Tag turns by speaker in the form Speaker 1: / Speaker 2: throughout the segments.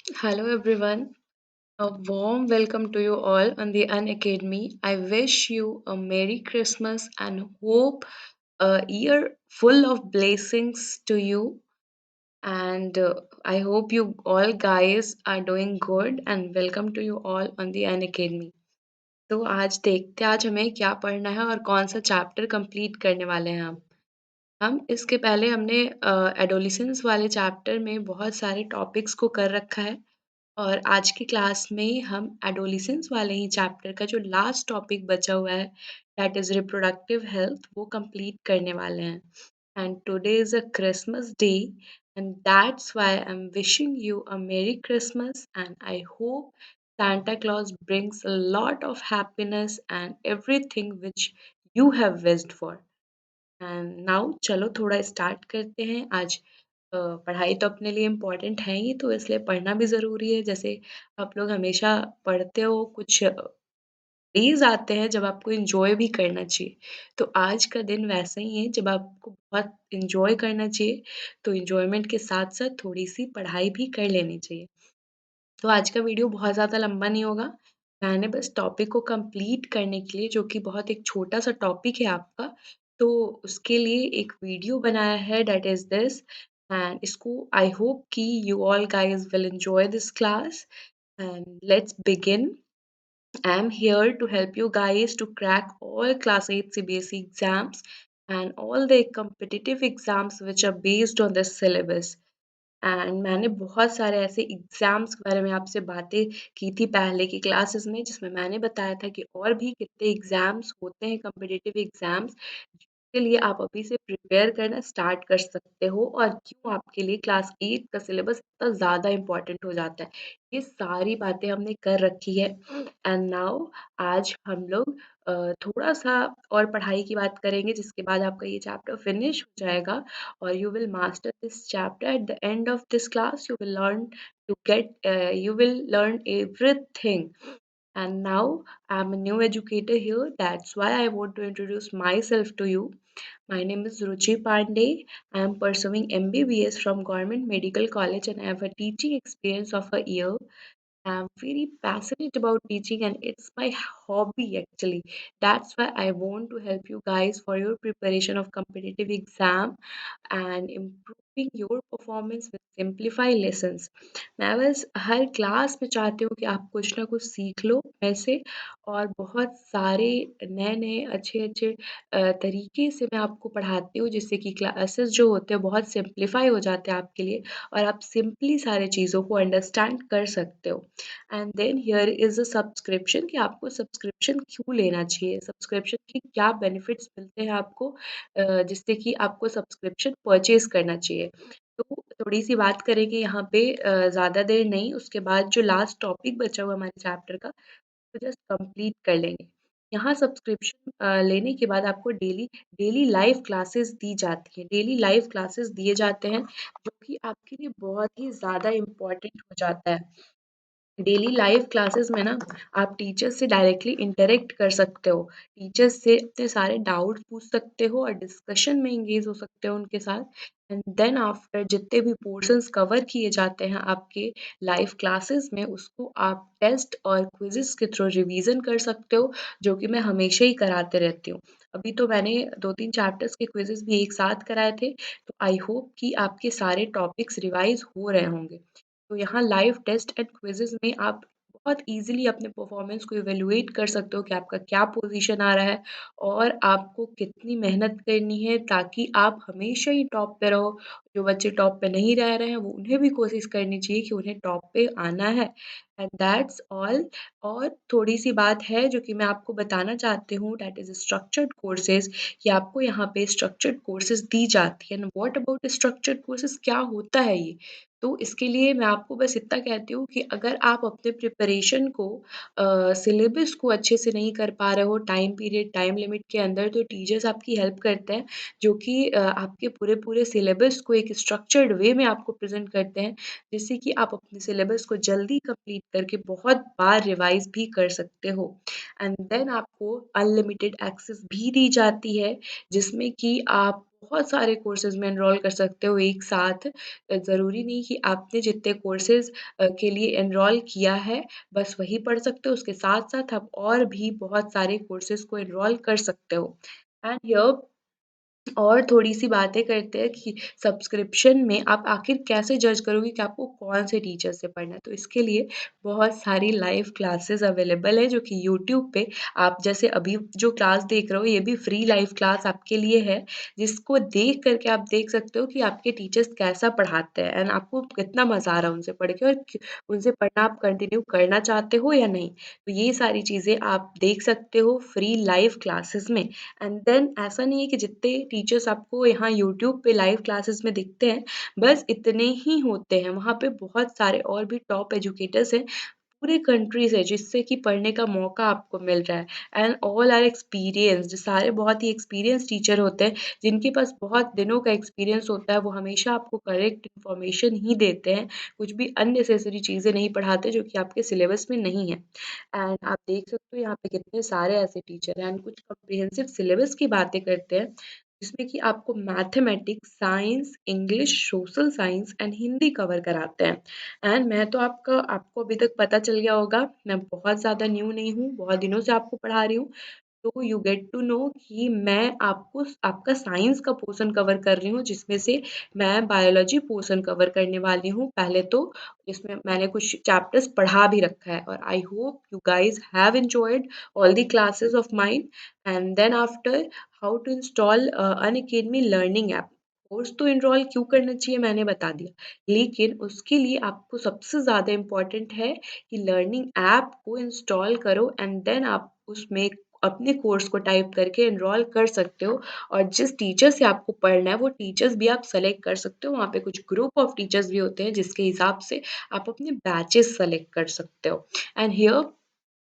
Speaker 1: Hello everyone, a warm welcome to you all on the Unacademy. I wish you a Merry Christmas and hope a year full of blessings to you. And I hope you all guys are doing good and welcome to you all on the Unacademy. तो आज देखते हैं आज हमें क्या पढ़ना है और कौन सा चैप्टर कंप्लीट करने वाले हैं हम इसके पहले हमने एडोलिसेंस वाले चैप्टर में बहुत सारे टॉपिक्स को कर रखा है और आज की क्लास में हम एडोलिसेंस वाले ही चैप्टर का जो लास्ट टॉपिक बचा हुआ है दैट इज रिप्रोडक्टिव हेल्थ वो कंप्लीट करने वाले हैं and today is a Christmas day and that's why I am wishing you अ मेरी Christmas and I hope Santa Claus brings a lot of happiness and everything which you have wished for. And now चलो थोड़ा start करते हैं आज पढ़ाई तो अपने लिए इम्पोर्टेंट है ही तो इसलिए पढ़ना भी ज़रूरी है जैसे आप लोग हमेशा पढ़ते हो कुछ डेज आते हैं जब आपको एंजॉय भी करना चाहिए तो आज का दिन वैसा ही है जब आपको बहुत एंजॉय करना चाहिए तो एंजॉयमेंट के साथ साथ थोड़ी सी पढ़ाई भी कर लेनी चाहिए तो आज का वीडियो बहुत ज़्यादा लंबा नहीं होगा मैंने बस टॉपिक को कंप्लीट करने के लिए जो कि बहुत एक छोटा सा टॉपिक है आपका तो उसके लिए एक वीडियो बनाया है दैट इज़ दिस एंड इसको आई होप कि you all guys will enjoy this class and let's begin I am here to help you guys to crack all class 8 CBSE exams and all the competitive exams which are based on this syllabus. And मैंने बहुत सारे ऐसे exams के बारे में आपसे बातें की थी पहले की क्लासेस में जिसमें मैंने बताया था कि और भी कितने एग्ज़ाम्स होते हैं कॉम्पिटिटिव एग्ज़ाम्स जिसके लिए आप अभी से प्रिपेयर करना स्टार्ट कर सकते हो और क्यों आपके लिए क्लास 8 का सिलेबस इतना ज़्यादा इम्पोर्टेंट हो जाता है। ये सारी बातें हमने कर रखी है एंड नाउ आज हम लोग थोड़ा-सा और पढ़ाई की बात करेंगे जिसके बाद आपका ये चैप्टर फिनिश हो जाएगा or you will master this chapter at the end of this class you will learn everything and now I'm a new educator here that's why I want to introduce myself to you. My name is Ruchi Pandey. I am pursuing MBBS from Government Medical College and I have a teaching experience of a year. I'm very passionate about teaching and it's my hobby actually. That's why I want to help you guys for your preparation of competitive exam and improving your performance with simplify lessons. मैं बस हर class में चाहती हूँ कि आप कुछ ना कुछ सीख लो ऐसे और बहुत सारे नए-नए अच्छे-अच्छे तरीके से मैं आपको पढ़ाती हूँ जिससे कि क्लासेस जो होते हैं बहुत सिंप्लीफाई हो जाते हैं आपके लिए और आप सिंपली सारी चीज़ों को अंडरस्टैंड कर सकते हो। And then here is a subscription कि आपको सब्सक्रिप्शन क्यों लेना चाहिए? सब्सक्रिप्शन के क्या बेनिफिट्स मिलते हैं आपको जिससे कि आपको सब्सक्रिप्शन परचेज़ करना चाहिए। तो थोड़ी-सी बात करेंगे यहाँ पे ज़्यादा देर नहीं, उसके बाद जो लास्ट टॉपिक बचा हुआ हमारे चैप्टर का, उसको जस्ट कंप्लीट कर लेंगे। यहाँ सब्सक्रिप्शन लेने के बाद आपको डेली डेली लाइव क्लासेस दी जाती हैं। डेली लाइव क्लासेस दिए जाते हैं, जो कि आपके लिए बहुत ही ज़्यादा इम्पोर्टेंट हो जाता है। डेली लाइव क्लासेस में ना आप टीचर्स से डायरेक्टली इंटरेक्ट कर सकते हो टीचर्स से अपने सारे डाउट्स पूछ सकते हो और डिस्कशन में इंगेज हो सकते हो उनके साथ एंड देन आफ्टर जितने भी पोर्शंस कवर किए जाते हैं आपके लाइव क्लासेस में उसको आप टेस्ट और क्विज़ेस के थ्रू रिवीजन कर सकते हो जो कि मैं हमेशा ही कराते रहती हूँ अभी तो मैंने 2-3 चैप्टर्स के क्विज़ेस भी एक साथ कराए थे तो आई होप कि आपके सारे टॉपिक्स रिवाइज हो रहे होंगे तो यहाँ लाइव टेस्ट एंड क्विज़ेज़ में आप बहुत ईज़िली अपने परफ़ॉर्मेंस को इवैल्यूएट कर सकते हो कि आपका क्या पोज़ीशन आ रहा है और आपको कितनी मेहनत करनी है ताकि आप हमेशा ही टॉप पे रहो। जो बच्चे टॉप पे नहीं रह रहे हैं वो उन्हें भी कोशिश करनी चाहिए कि उन्हें टॉप पे आना है एंड दैट्स ऑल और थोड़ी-सी बात है जो कि मैं आपको बताना चाहती हूँ दैट इज़ स्ट्रक्चर्ड कोर्सेज़ कि आपको यहाँ पे स्ट्रक्चर्ड कोर्सेज़ दी जाती है and what about structured courses क्या होता है ये? तो इसके लिए मैं आपको बस इतना कहती हूँ कि अगर आप अपने प्रिपरेशन को सिलेबस को अच्छे से नहीं कर पा रहे हो टाइम पीरियड, टाइम लिमिट के अंदर तो टीचर्स आपकी हेल्प करते हैं जो कि आपके पूरे-पूरे सिलेबस को एक एक स्ट्रक्चर्ड वे में आपको प्रेज़ेंट करते हैं, जिससे कि आप अपने सिलेबस को जल्दी कंप्लीट करके बहुत बार रिवाइज़ भी कर सकते हो। एंड देन आपको अनलिमिटेड एक्सेस भी दी जाती है, जिसमें कि आप बहुत सारे कोर्सेज़ में एनरोल कर सकते हो एक साथ। ज़रूरी नहीं कि आपने जितने कोर्सेज़ के लिए एनरोल किया है, बस वही पढ़ सकते हो, उसके साथ-साथ आप और भी बहुत सारे कोर्सेज़ को एनरोल कर सकते हो। एंड हियर और थोड़ी-सी बातें करते हैं कि सब्सक्रिप्शन में आप आखिर कैसे जज करोगे कि आपको कौन-से टीचर से पढ़ना है? तो इसके लिए बहुत सारी लाइव क्लासेस अवेलेबल है जो कि यूट्यूब पे आप जैसे अभी जो क्लास देख रहे हो ये भी फ्री लाइव क्लास आपके लिए है, जिसको देख कर के आप देख सकते हो कि आपके टीचर्स कैसा पढ़ाते हैं एंड आपको कितना मज़ा आ रहा है उनसे पढ़ के और क उनसे पढ़ना आप कंटिन्यू करना चाहते हो या नहीं? तो ये सारी चीज़ें आप देख सकते हो फ्री लाइव क्लासेस में। एंड देन ऐसा नहीं है कि जितने टीचर्स आपको यहाँ यूट्यूब पे लाइव क्लासेस में दिखते हैं, बस इतने ही होते हैं। वहाँ पे बहुत सारे और भी टॉप एजुकेटर्स हैं, पूरे कंट्री से जिससे कि पढ़ने का मौका आपको मिल रहा है एंड ऑल आर एक्सपीरियंस्ड सारे बहुत ही एक्सपीरियंस टीचर होते हैं, जिनके पास बहुत दिनों का एक्सपीरियंस होता है, वो हमेशा आपको करेक्ट इन्फॉर्मेशन ही देते हैं, कुछ भी अननेसेसरी चीज़ें नहीं पढ़ाते जो कि आपके सिलेबस में नहीं है। एंड आप देख सकते हो यहाँ पे कितने सारे ऐसे टीचर हैं एंड कुछ कम्प्रिहेंसिव सिलेबस की बातें करते हैं, जिसमें कि आपको mathematics, science, English, social science and Hindi cover कराते हैं। एंड मैं तो आपको अभी तक पता चल गया होगा, मैं बहुत ज़्यादा न्यू नहीं हूँ, बहुत दिनों से आपको पढ़ा रही हूँ। तो यू गेट टू नो कि मैं आपको आपका साइंस का पोर्शन कवर कर रही हूँ, जिसमें से मैं बायोलॉजी पोर्शन कवर करने वाली हूँ पहले तो, जिसमें मैंने कुछ चैप्टर्स पढ़ा भी रखा है और I hope you guys have enjoyed all the classes of mine and then after how to install Unacademy learning app. Course तो एनरोल क्यों करना चाहिए मैंने बता दिया, लेकिन उसके लिए आपको सबसे ज़्यादा इम्पोर्टेंट है कि लर्निंग ऐप को इंस्टॉल करो एंड देन आप उसमें अपने कोर्स को टाइप करके एनरोल कर सकते हो और जिस टीचर से आपको पढ़ना है वो टीचर्स भी आप सेलेक्ट कर सकते हो। वहाँ पे कुछ ग्रुप ऑफ टीचर्स भी होते हैं जिसके हिसाब से आप अपने बैचेस सेलेक्ट कर सकते हो। एंड हियर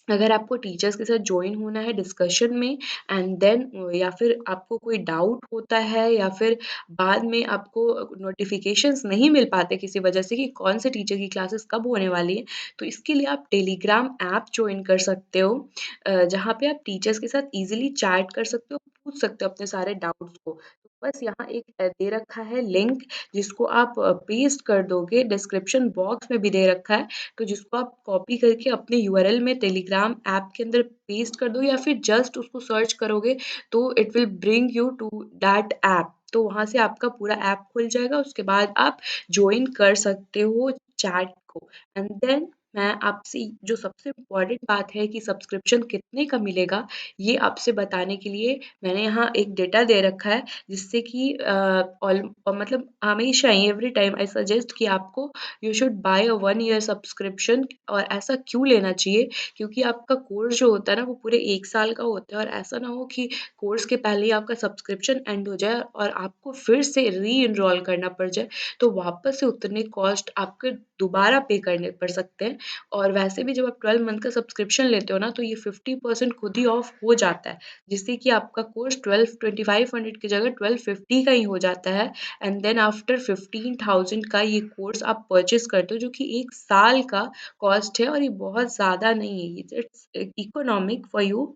Speaker 1: अगर आपको टीचर्स के साथ जॉइन होना है डिस्कशन में एंड देन या फिर आपको कोई डाउट होता है या फिर बाद में आपको नोटिफिकेशंस नहीं मिल पाते किसी वजह से कि कौन से टीचर की क्लासेस कब होने वाली है, तो इसके लिए आप टेलीग्राम ऐप जॉइन कर सकते हो, जहाँ पे आप टीचर्स के साथ इजीली चैट कर सकते हो, पूछ सकते हो अपने सारे डाउट्स को। तो बस यहाँ एक दे रखा है लिंक, जिसको आप पेस्ट कर दोगे, डिस्क्रिप्शन बॉक्स में भी दे रखा है, तो जिसको आप कॉपी करके अपने यूआरएल में टेलीग्राम ऐप के अंदर पेस्ट कर दो या फिर जस्ट उसको सर्च करोगे तो it will bring you to that app. तो वहाँ से आपका पूरा ऐप खुल जाएगा, उसके बाद आप जॉइन कर सकते हो चैट को। एंड देन मैं आपसे जो सबसे इम्पोर्टेंट बात है कि सब्सक्रिप्शन कितने का मिलेगा, ये आपसे बताने के लिए मैंने यहाँ एक डेटा दे रखा है, जिससे कि मतलब हमेशा ही एवरी टाइम आई सजेस्ट कि आपको you should buy a 1 year subscription. और ऐसा क्यों लेना चाहिए? क्योंकि आपका कोर्स जो होता है ना वो पूरे 1 साल का होता है और ऐसा ना हो कि कोर्स के पहले ही आपका सब्सक्रिप्शन एंड हो जाए और आपको फिर से री-एनरोल करना पड़ जाए, तो वापस से उतने कॉस्ट आपके दोबारा पे करने पड़ सकते हैं। और वैसे भी जब आप 12 मंथ का सब्सक्रिप्शन लेते हो ना तो ये 50% खुद ही ऑफ हो जाता है, जिससे कि आपका कोर्स 12,2500 की जगह 1250 का ही हो जाता है। एंड देन आफ्टर 15,000 का ये कोर्स आप परचेज़ करते हो, जो कि 1 साल का कॉस्ट है और ये बहुत ज़्यादा नहीं है, इट्स इकोनॉमिक फॉर यू।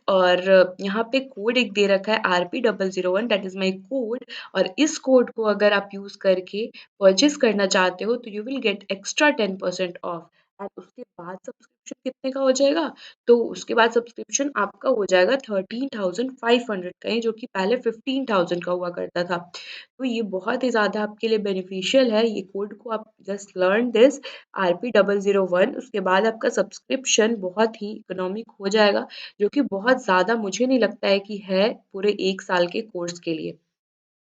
Speaker 1: और यहाँ पे कोड एक दे रखा है RP001, that is my code, और इस कोड को अगर आप यूज़ करके परचेज़ करना चाहते हो तो you will get extra 10% of. And उसके बाद सब्सक्रिप्शन कितने का हो जाएगा? तो उसके बाद सब्सक्रिप्शन आपका हो जाएगा 13,500 का ही, जो कि पहले 15,000 का हुआ करता था। तो ये बहुत ही ज़्यादा आपके लिए बेनिफिशियल है, ये कोड को आप जस्ट लर्न दिस RP001, उसके बाद आपका सब्सक्रिप्शन बहुत ही इकोनॉमिक हो जाएगा, जो कि बहुत ज़्यादा मुझे नहीं लगता है कि है पूरे 1 साल के कोर्स के लिए।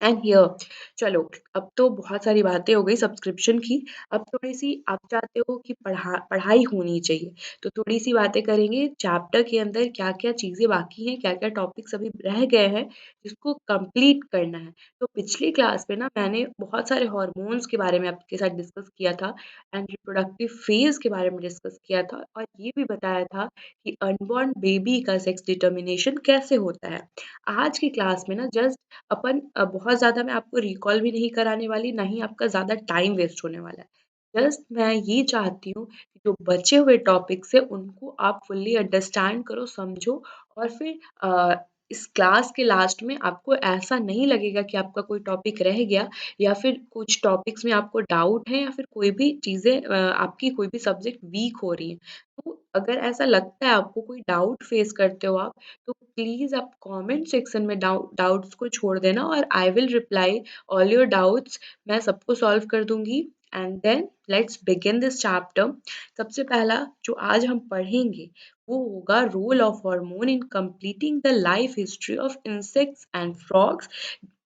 Speaker 1: एंड हियर चलो, अब तो बहुत सारी बातें हो गई सब्सक्रिप्शन की, अब थोड़ी-सी आप चाहते हो कि पढ़ाई होनी चाहिए, तो थोड़ी-सी बातें करेंगे चैप्टर के अंदर क्या-क्या चीज़ें बाकी हैं, क्या-क्या टॉपिक्स अभी रह गए हैं, जिसको कंप्लीट करना है। तो पिछली क्लास में ना मैंने बहुत सारे हॉर्मोन्स के बारे में आपके साथ डिस्कस किया था एंड रिप्रोडक्टिव फेज़ के बारे में डिस्कस किया था और ये भी बताया था कि अनबॉर्न बेबी का सेक्स डिटर्मिनेशन कैसे होता है। आज की क्लास में ना जस्ट अपन बहुत बहुत ज़्यादा मैं आपको रिकॉल भी नहीं कराने वाली, ना ही आपका ज़्यादा टाइम वेस्ट होने वाला है। जस्ट मैं ये चाहती हूँ कि जो बचे हुए टॉपिक्स हैं उनको आप फुल्ली अंडरस्टैंड करो, समझो और फिर इस क्लास के लास्ट में आपको ऐसा नहीं लगेगा कि आपका कोई टॉपिक रह गया या फिर कुछ टॉपिक्स में आपको डाउट है या फिर कोई भी चीज़ें आपकी कोई भी सब्जेक्ट वीक हो रही है। तो अगर ऐसा लगता है आपको कोई डाउट फेस करते हो आप, तो प्लीज़ आप कमेंट सेक्शन में डाउट्स को छोड़ देना और I will reply all your doubts. मैं सबको सॉल्व कर दूँगी and then let's begin this chapter. सबसे पहला जो आज हम पढ़ेंगे वो होगा role of hormone in completing the life history of insects and frogs.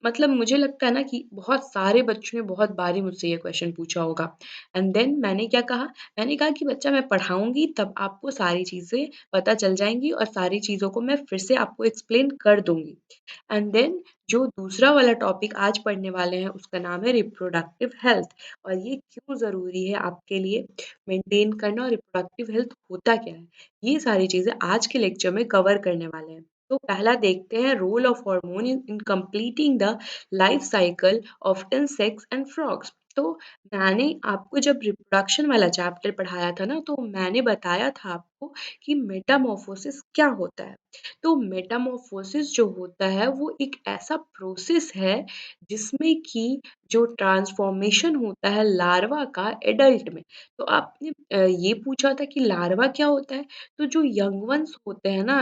Speaker 1: मतलब मुझे लगता है ना कि बहुत सारे बच्चों ने बहुत बारी मुझसे ये क्वेश्चन पूछा होगा एंड देन मैंने क्या कहा, मैंने कहा कि बच्चा मैं पढ़ाऊंगी तब आपको सारी चीज़ें पता चल जाएंगी और सारी चीज़ों को मैं फिर से आपको एक्सप्लेन कर दूंगी। एंड देन जो दूसरा वाला टॉपिक आज पढ़ने वाले हैं उसका नाम है रिप्रोडक्टिव हेल्थ और ये क्यों ज़रूरी है आपके लिए मेंटेन करना और रिप्रोडक्टिव हेल्थ होता क्या है, ये सारी चीज़ें आज के लेक्चर में कवर करने वाले हैं। तो पहला देखते हैं role of hormone in completing the life cycle of insects and frogs. तो मैंने आपको जब रिप्रोडक्शन वाला चैप्टर पढ़ाया था ना तो मैंने बताया था आपको कि मेटामॉर्फोसिस क्या होता है। तो मेटामॉर्फोसिस जो होता है वो एक ऐसा प्रोसेस है जिसमें कि जो ट्रांसफॉर्मेशन होता है लार्वा का एडल्ट में। तो आपने ये पूछा था कि लार्वा क्या होता है? तो जो यंग वन्स होते हैं ना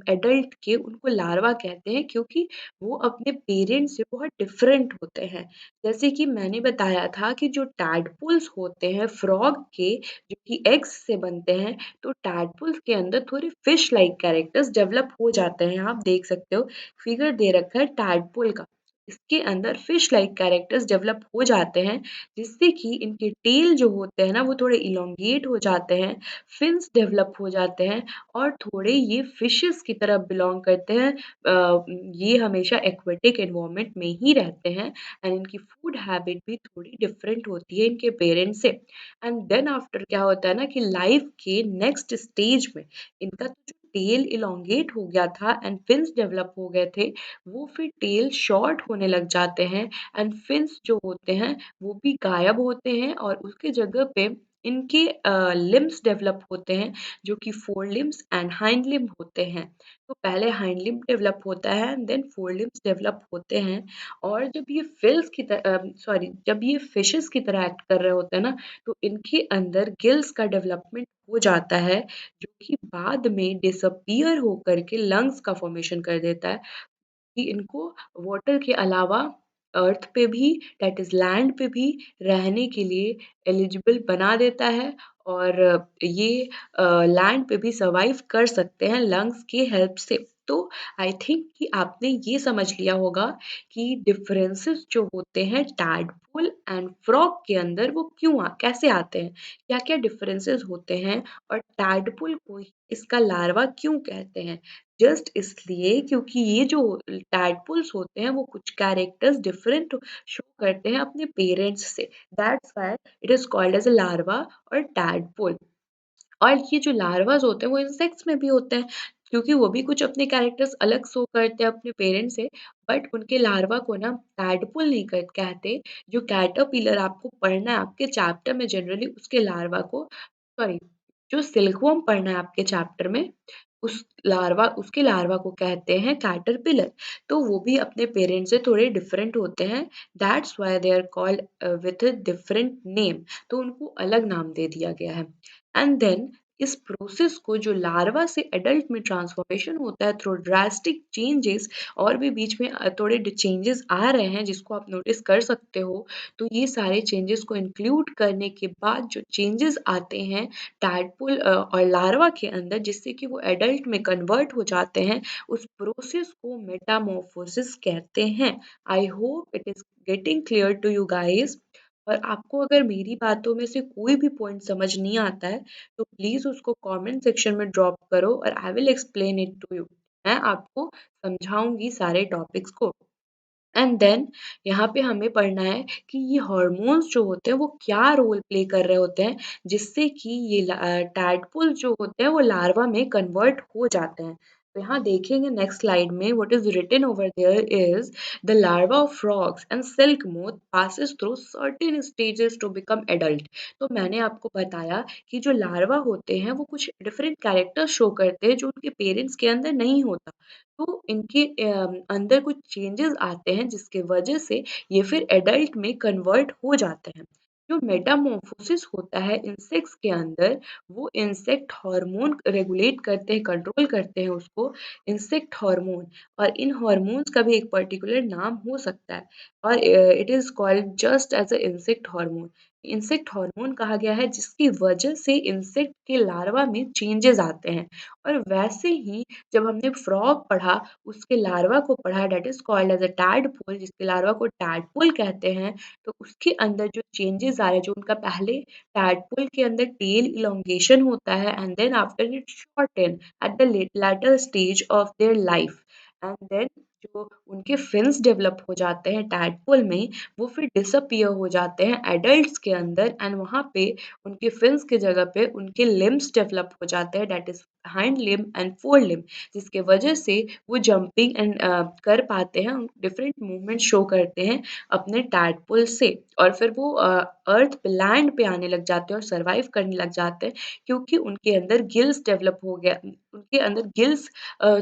Speaker 1: एडल्ट के उनको लार्वा कहते हैं क्योंकि वो अपने पेरेंट्स से बहुत डिफरेंट होते हैं। जैसे कि मैंने बताया था कि जो टैडपोल्स होते हैं फ्रॉग के जो कि एग्स से बनते हैं, तो टैडपोल्स के अंदर थोड़े फिश लाइक कैरेक्टर्स डेवलप हो जाते हैं। आप देख सकते हो फिगर दे रखा है टैडपोल का। इसके अंदर फिश लाइक कैरेक्टर्स डेवलप हो जाते हैं जिससे कि इनके टेल जो होते हैं ना वो थोड़े इलोंगेट हो जाते हैं, फिन्स डेवलप हो जाते हैं और थोड़े ये फिशेस की तरह बिलोंग करते हैं। ये हमेशा एक्वेटिक एनवायरनमेंट में ही रहते हैं एंड इनकी फूड हैबिट भी थोड़ी डिफरेंट होती है इनके पेरेंट्स से। एंड देन आफ्टर क्या होता है ना कि लाइफ के नेक्स्ट स्टेज में इनका तो जो टेल इलोंगेट हो गया था एंड फिन्स डेवलप हो गए थे, वो फिर टेल शॉर्ट होने लग जाते हैं एंड फिन्स जो होते हैं वो भी गायब होते हैं और उसके जगह पे इनके लिम्स डेवलप होते हैं जो कि fore limbs and hind limb होते हैं। तो पहले हाइंड लिम्ब डेवलप होता है and then fore limbs develop होते हैं और जब ये जब ये फिशेस की तरह एक्ट कर रहे होते हैं ना तो इनके अंदर गिल्स का डेवलपमेंट हो जाता है जो कि बाद में डिसअपीयर होकर के लंग्स का फॉर्मेशन कर देता है कि इनको वाटर के अलावा अर्थ पे भी दैट इज़ लैंड पे भी रहने के लिए एलिजिबल बना देता है और ये लैंड पे भी सर्वाइव कर सकते हैं लंग्स की हेल्प से। तो आई थिंक कि आपने ये समझ लिया होगा कि डिफरेंसेस जो होते हैं टैडपोल एंड फ्रॉग के अंदर वो कैसे आते हैं, क्या-क्या डिफरेंसेस होते हैं और टैडपोल को ही इसका लार्वा क्यों कहते हैं। जस्ट इसलिए क्योंकि ये जो टैडपोल्स होते हैं वो कुछ कैरेक्टर्स डिफरेंट शो करते हैं अपने पेरेंट्स से। That's why it is called as a larva और टैडपोल। और ये जो लार्वास होते हैं वो इंसेक्ट्स में भी होते हैं क्योंकि वो भी कुछ अपने कैरेक्टर्स अलग शो करते हैं अपने पेरेंट्स से। बट उनके लार्वा को ना टैडपोल नहीं कहते। जो कैटरपिलर आपको पढ़ना है आपके चैप्टर में जनरली जो सिल्कवॉर्म पढ़ना है आपके चैप्टर में उसके लार्वा को कहते हैं कैटरपिलर। तो वो भी अपने पेरेंट्स से थोड़े डिफरेंट होते हैं। That's why they are called with a different name. तो उनको अलग नाम दे दिया गया है। एंड देन इस प्रोसेस को जो लार्वा से एडल्ट में ट्रांसफॉर्मेशन होता है थ्रू ड्रास्टिक चेंजेस और भी बीच में थोड़े चेंजेस आ रहे हैं जिसको आप नोटिस कर सकते हो। तो ये सारे चेंजेस को इंक्लूड करने के बाद जो चेंजेस आते हैं टैडपोल और लार्वा के अंदर जिससे कि वो एडल्ट में कन्वर्ट हो जाते हैं, उस प्रोसेस को मेटामॉर्फोसिस कहते हैं। I hope it is getting clear to you guys. और आपको अगर मेरी बातों में से कोई भी पॉइंट समझ नहीं आता है तो प्लीज़ उसको कमेंट सेक्शन में ड्रॉप करो और I will explain it to you. मैं आपको समझाऊंगी सारे टॉपिक्स को। एंड देन यहाँ पे हमें पढ़ना है कि ये हॉर्मोन्स जो होते हैं वो क्या रोल प्ले कर रहे होते हैं जिससे कि ये टैडपोल जो होते हैं वो लार्वा में कन्वर्ट हो जाते हैं। तो यहाँ देखेंगे नेक्स्ट स्लाइड में what is written over there is the larva of frogs and silk moth passes through certain stages to become adult. तो मैंने आपको बताया कि जो लार्वा होते हैं वो कुछ डिफरेंट कैरेक्टर्स शो करते हैं जो उनके पेरेंट्स के अंदर नहीं होता। तो इनके अंदर कुछ चेंजेस आते हैं जिसके वजह से ये फिर एडल्ट में कन्वर्ट हो जाते हैं। जो मेटामॉर्फोसिस होता है इंसेक्ट्स के अंदर, वो इंसेक्ट हार्मोन रेगुलेट करते हैं, कंट्रोल करते हैं उसको, इंसेक्ट हार्मोन। और इन हार्मोन्स का भी एक पर्टिकुलर नाम हो सकता है और it is called just as a insect hormone. Insect hormone कहा गया है जिसकी वजह से इंसेक्ट के लार्वा में चेंजेस आते हैं। और वैसे ही जब हमने फ्रॉग पढ़ा, उसके लार्वा को पढ़ा, that is called as a tadpole, जिसके लार्वा को टैडपोल कहते हैं। तो उसके अंदर जो चेंजेस आ रहे हैं, जो उनका पहले टैडपोल के अंदर टेल इलोंगेशन होता है and then after it shorten at the latter stage of their life, and then जो उनके फिन्स डेवलप हो जाते हैं टैडपोल में, वो फिर डिसअपियर हो जाते हैं एडल्ट्स के अंदर एंड वहाँ पे उनके फिन्स की जगह पे उनके लिम्स डेवलप हो जाते हैं, that is hind limb and four limb, जिसके वजह से वो जंपिंग एंड कर पाते हैं, डिफरेंट मूवमेंट शो करते हैं अपने टैडपोल से। और फिर वो अर्थ पे लैंड पे आने लग जाते हैं और सरवाइव करने लग जाते हैं क्योंकि उनके अंदर गिल्स डेवलप हो गया, उनके अंदर गिल्स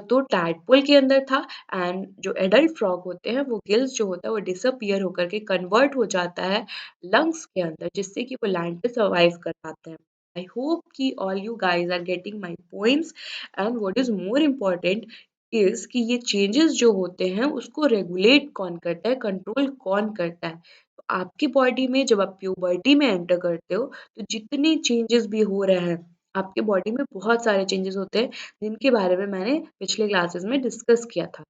Speaker 1: तो टैडपोल के अंदर था एंड जो एडल्ट फ्रॉग होते हैं वो गिल्स जो होता है वो डिसअपियर होकर के कन्वर्ट हो जाता है लंग्स के अंदर, जिससे कि वो लैंड पे सर्वाइव कर पाते हैं। आई होप कि all you guys are getting my points and what is more important is कि ये चेंजेस जो होते हैं उसको रेगुलेट कौन करता है, कंट्रोल कौन करता है। तो आपकी बॉडी में जब आप प्यूबर्टी में एंटर करते हो तो जितने चेंजेस भी हो रहे हैं, आपके बॉडी में बहुत सारे चेंजेस होते हैं जिनके बारे में मैंने पिछले क्लासेस में डिस्कस किया था।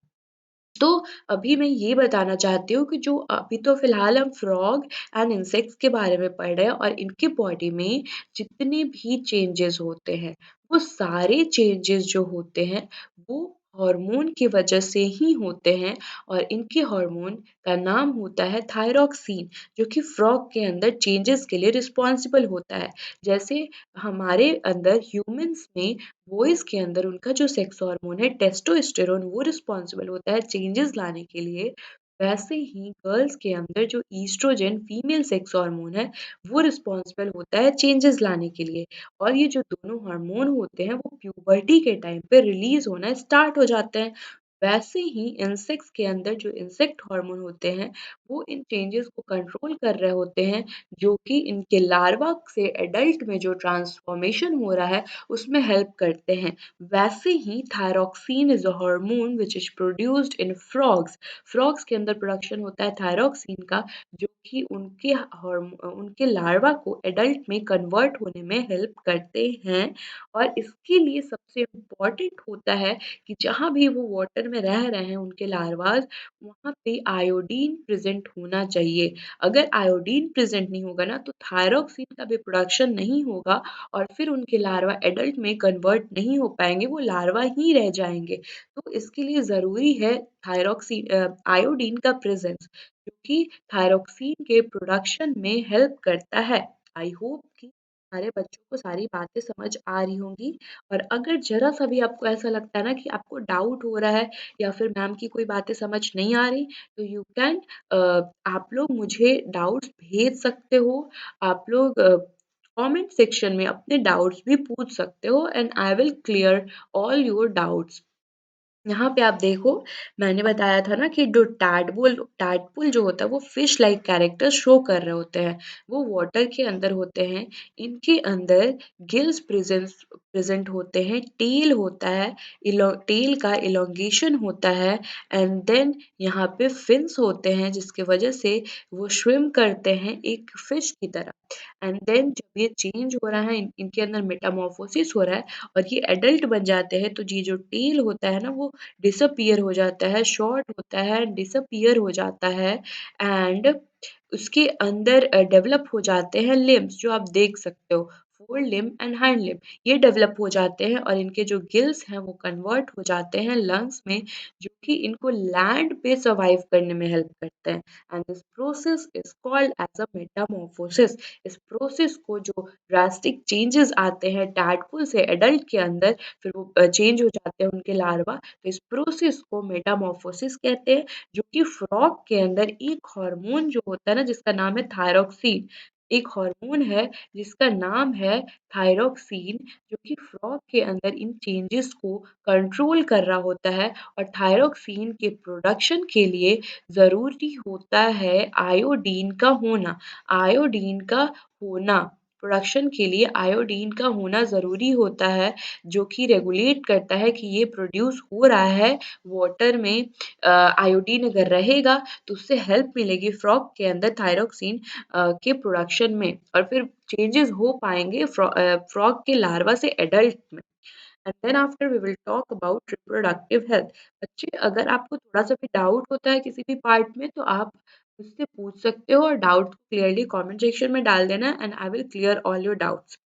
Speaker 1: तो अभी मैं ये बताना चाहती हूँ कि जो अभी तो फ़िलहाल हम फ्रॉग एंड इंसेक्ट्स के बारे में पढ़ रहे हैं और इनकी बॉडी में जितने भी चेंजेस होते हैं, वो सारे चेंजेस जो होते हैं, वो हार्मोन की वजह से ही होते हैं और इनके हार्मोन का नाम होता है थायरॉक्सिन, जो कि फ्रॉग के अंदर चेंजेस के लिए रिस्पॉन्सिबल होता है। जैसे हमारे अंदर ह्यूमन्स में बॉयज़ के अंदर उनका जो सेक्स हार्मोन है टेस्टोस्टेरोन वो रिस्पॉन्सिबल होता है चेंजेस लाने के लिए। वैसे ही गर्ल्स के अंदर जो ईस्ट्रोजन फीमेल सेक्स हार्मोन है वो रिस्पॉन्सिबल होता है चेंजेस लाने के लिए। और ये जो दोनों हार्मोन होते हैं वो प्यूबर्टी के टाइम पे रिलीज होना स्टार्ट हो जाते हैं। वैसे ही इंसेक्ट्स के अंदर जो इंसेक्ट हार्मोन होते हैं वो इन चेंजेस को कंट्रोल कर रहे होते हैं, जो कि इनके लार्वा से एडल्ट में जो ट्रांसफॉर्मेशन हो रहा है उसमें हेल्प करते हैं। वैसे ही thyroxine is a hormone which is produced in frogs. Frogs के अंदर प्रोडक्शन होता है थायरॉक्सिन का, जो कि उनके लार्वा को एडल्ट में कन्वर्ट होने में हेल्प करते हैं। और इसके लिए सबसे इम्पोर्टेंट होता है कि जहाँ भी वो वाटर में रह रहे हैं उनके लार्वास, वहाँ पे आयोडीन प्रेज़ेंट होना चाहिए। अगर आयोडीन प्रेज़ेंट नहीं होगा ना तो थायरॉक्सिन का भी प्रोडक्शन नहीं होगा और फिर उनके लार्वा एडल्ट में कन्वर्ट नहीं हो पाएँगे, वो लार्वा ही रह जाएँगे। तो इसके लिए ज़रूरी है आयोडीन का प्रेज़ेंस, जो कि थायरॉक्सिन के प्रोडक्शन में हेल्प करता है। आई होप कि सारे बच्चों को सारी बातें समझ आ रही होंगी। और अगर ज़रा-सा भी आपको ऐसा लगता है ना कि आपको डाउट हो रहा है या फिर मैम की कोई बातें समझ नहीं आ रही, तो यू कैन आप लोग मुझे डाउट्स भेज सकते हो। आप लोग कमेंट सेक्शन में अपने डाउट्स भी पूछ सकते हो and I will clear all your doubts. यहाँ पे आप देखो, मैंने बताया था ना कि जो टैडपोल जो होता है वो फिश लाइक कैरेक्टर शो कर रहे होते हैं। वो वाटर के अंदर होते हैं। इनके अंदर गिल्स प्रेजेंट होते हैं, टेल होता है, टेल का इलोंगेशन होता है एंड देन यहाँ पे फिन्स होते हैं जिसकी वजह से वो स्विम करते हैं एक फिश की तरह। एंड देन जब ये चेंज हो रहा है, इनके अंदर मेटामॉर्फोसिस हो रहा है और ये एडल्ट बन जाते हैं, तो ये जो टेल होता है ना वो डिसअपियर हो जाता है, शॉर्ट होता है, डिसअपियर हो जाता है एंड उसके अंदर डेवलप हो जाते हैं लिम्ब्स, जो आप देख सकते हो। Four limb and hind limb ये डेवलप हो जाते हैं और इनके जो गिल्स हैं वो कन्वर्ट हो जाते हैं लंग्स में, जो कि इनको लैंड पे सर्वाइव करने में हेल्प करते हैं। And this process is called as a metamorphosis. इस प्रोसेस को जो ड्रास्टिक चेंजेस आते हैं टैडपोल से एडल्ट के अंदर, फिर वो चेंज हो जाते हैं उनके लार्वा, तो इस प्रोसेस को मेटामॉर्फोसिस कहते हैं। जो कि फ्रॉग के अंदर एक हार्मोन जो होता है ना, जिसका नाम है थायरॉक्सिन, एक हार्मोन है जिसका नाम है थायरॉक्सिन, जो कि फ्रॉग के अंदर इन चेंजेस को कंट्रोल कर रहा होता है। और थायरॉक्सिन के प्रोडक्शन के लिए ज़रूरी होता है आयोडीन का होना। आयोडीन का होना प्रोडक्शन के लिए आयोडीन का होना ज़रूरी होता है, जो कि रेगुलेट करता है कि ये प्रोड्यूस हो रहा है वाटर में। आयोडीन अगर रहेगा तो उससे हेल्प मिलेगी फ्रॉग के अंदर थायरॉक्सिन के प्रोडक्शन में, और फिर चेंजेस हो पाएंगे फ्रॉग के लार्वा से एडल्ट में। And then after we will talk about reproductive health. बच्चे, अगर आपको थोड़ा सा भी डाउट होता है किसी भी पार्ट में, तो आप मुझसे पूछ सकते हो और डाउट को क्लियरली कमेंट सेक्शन में डाल देना, and I will clear all your doubts.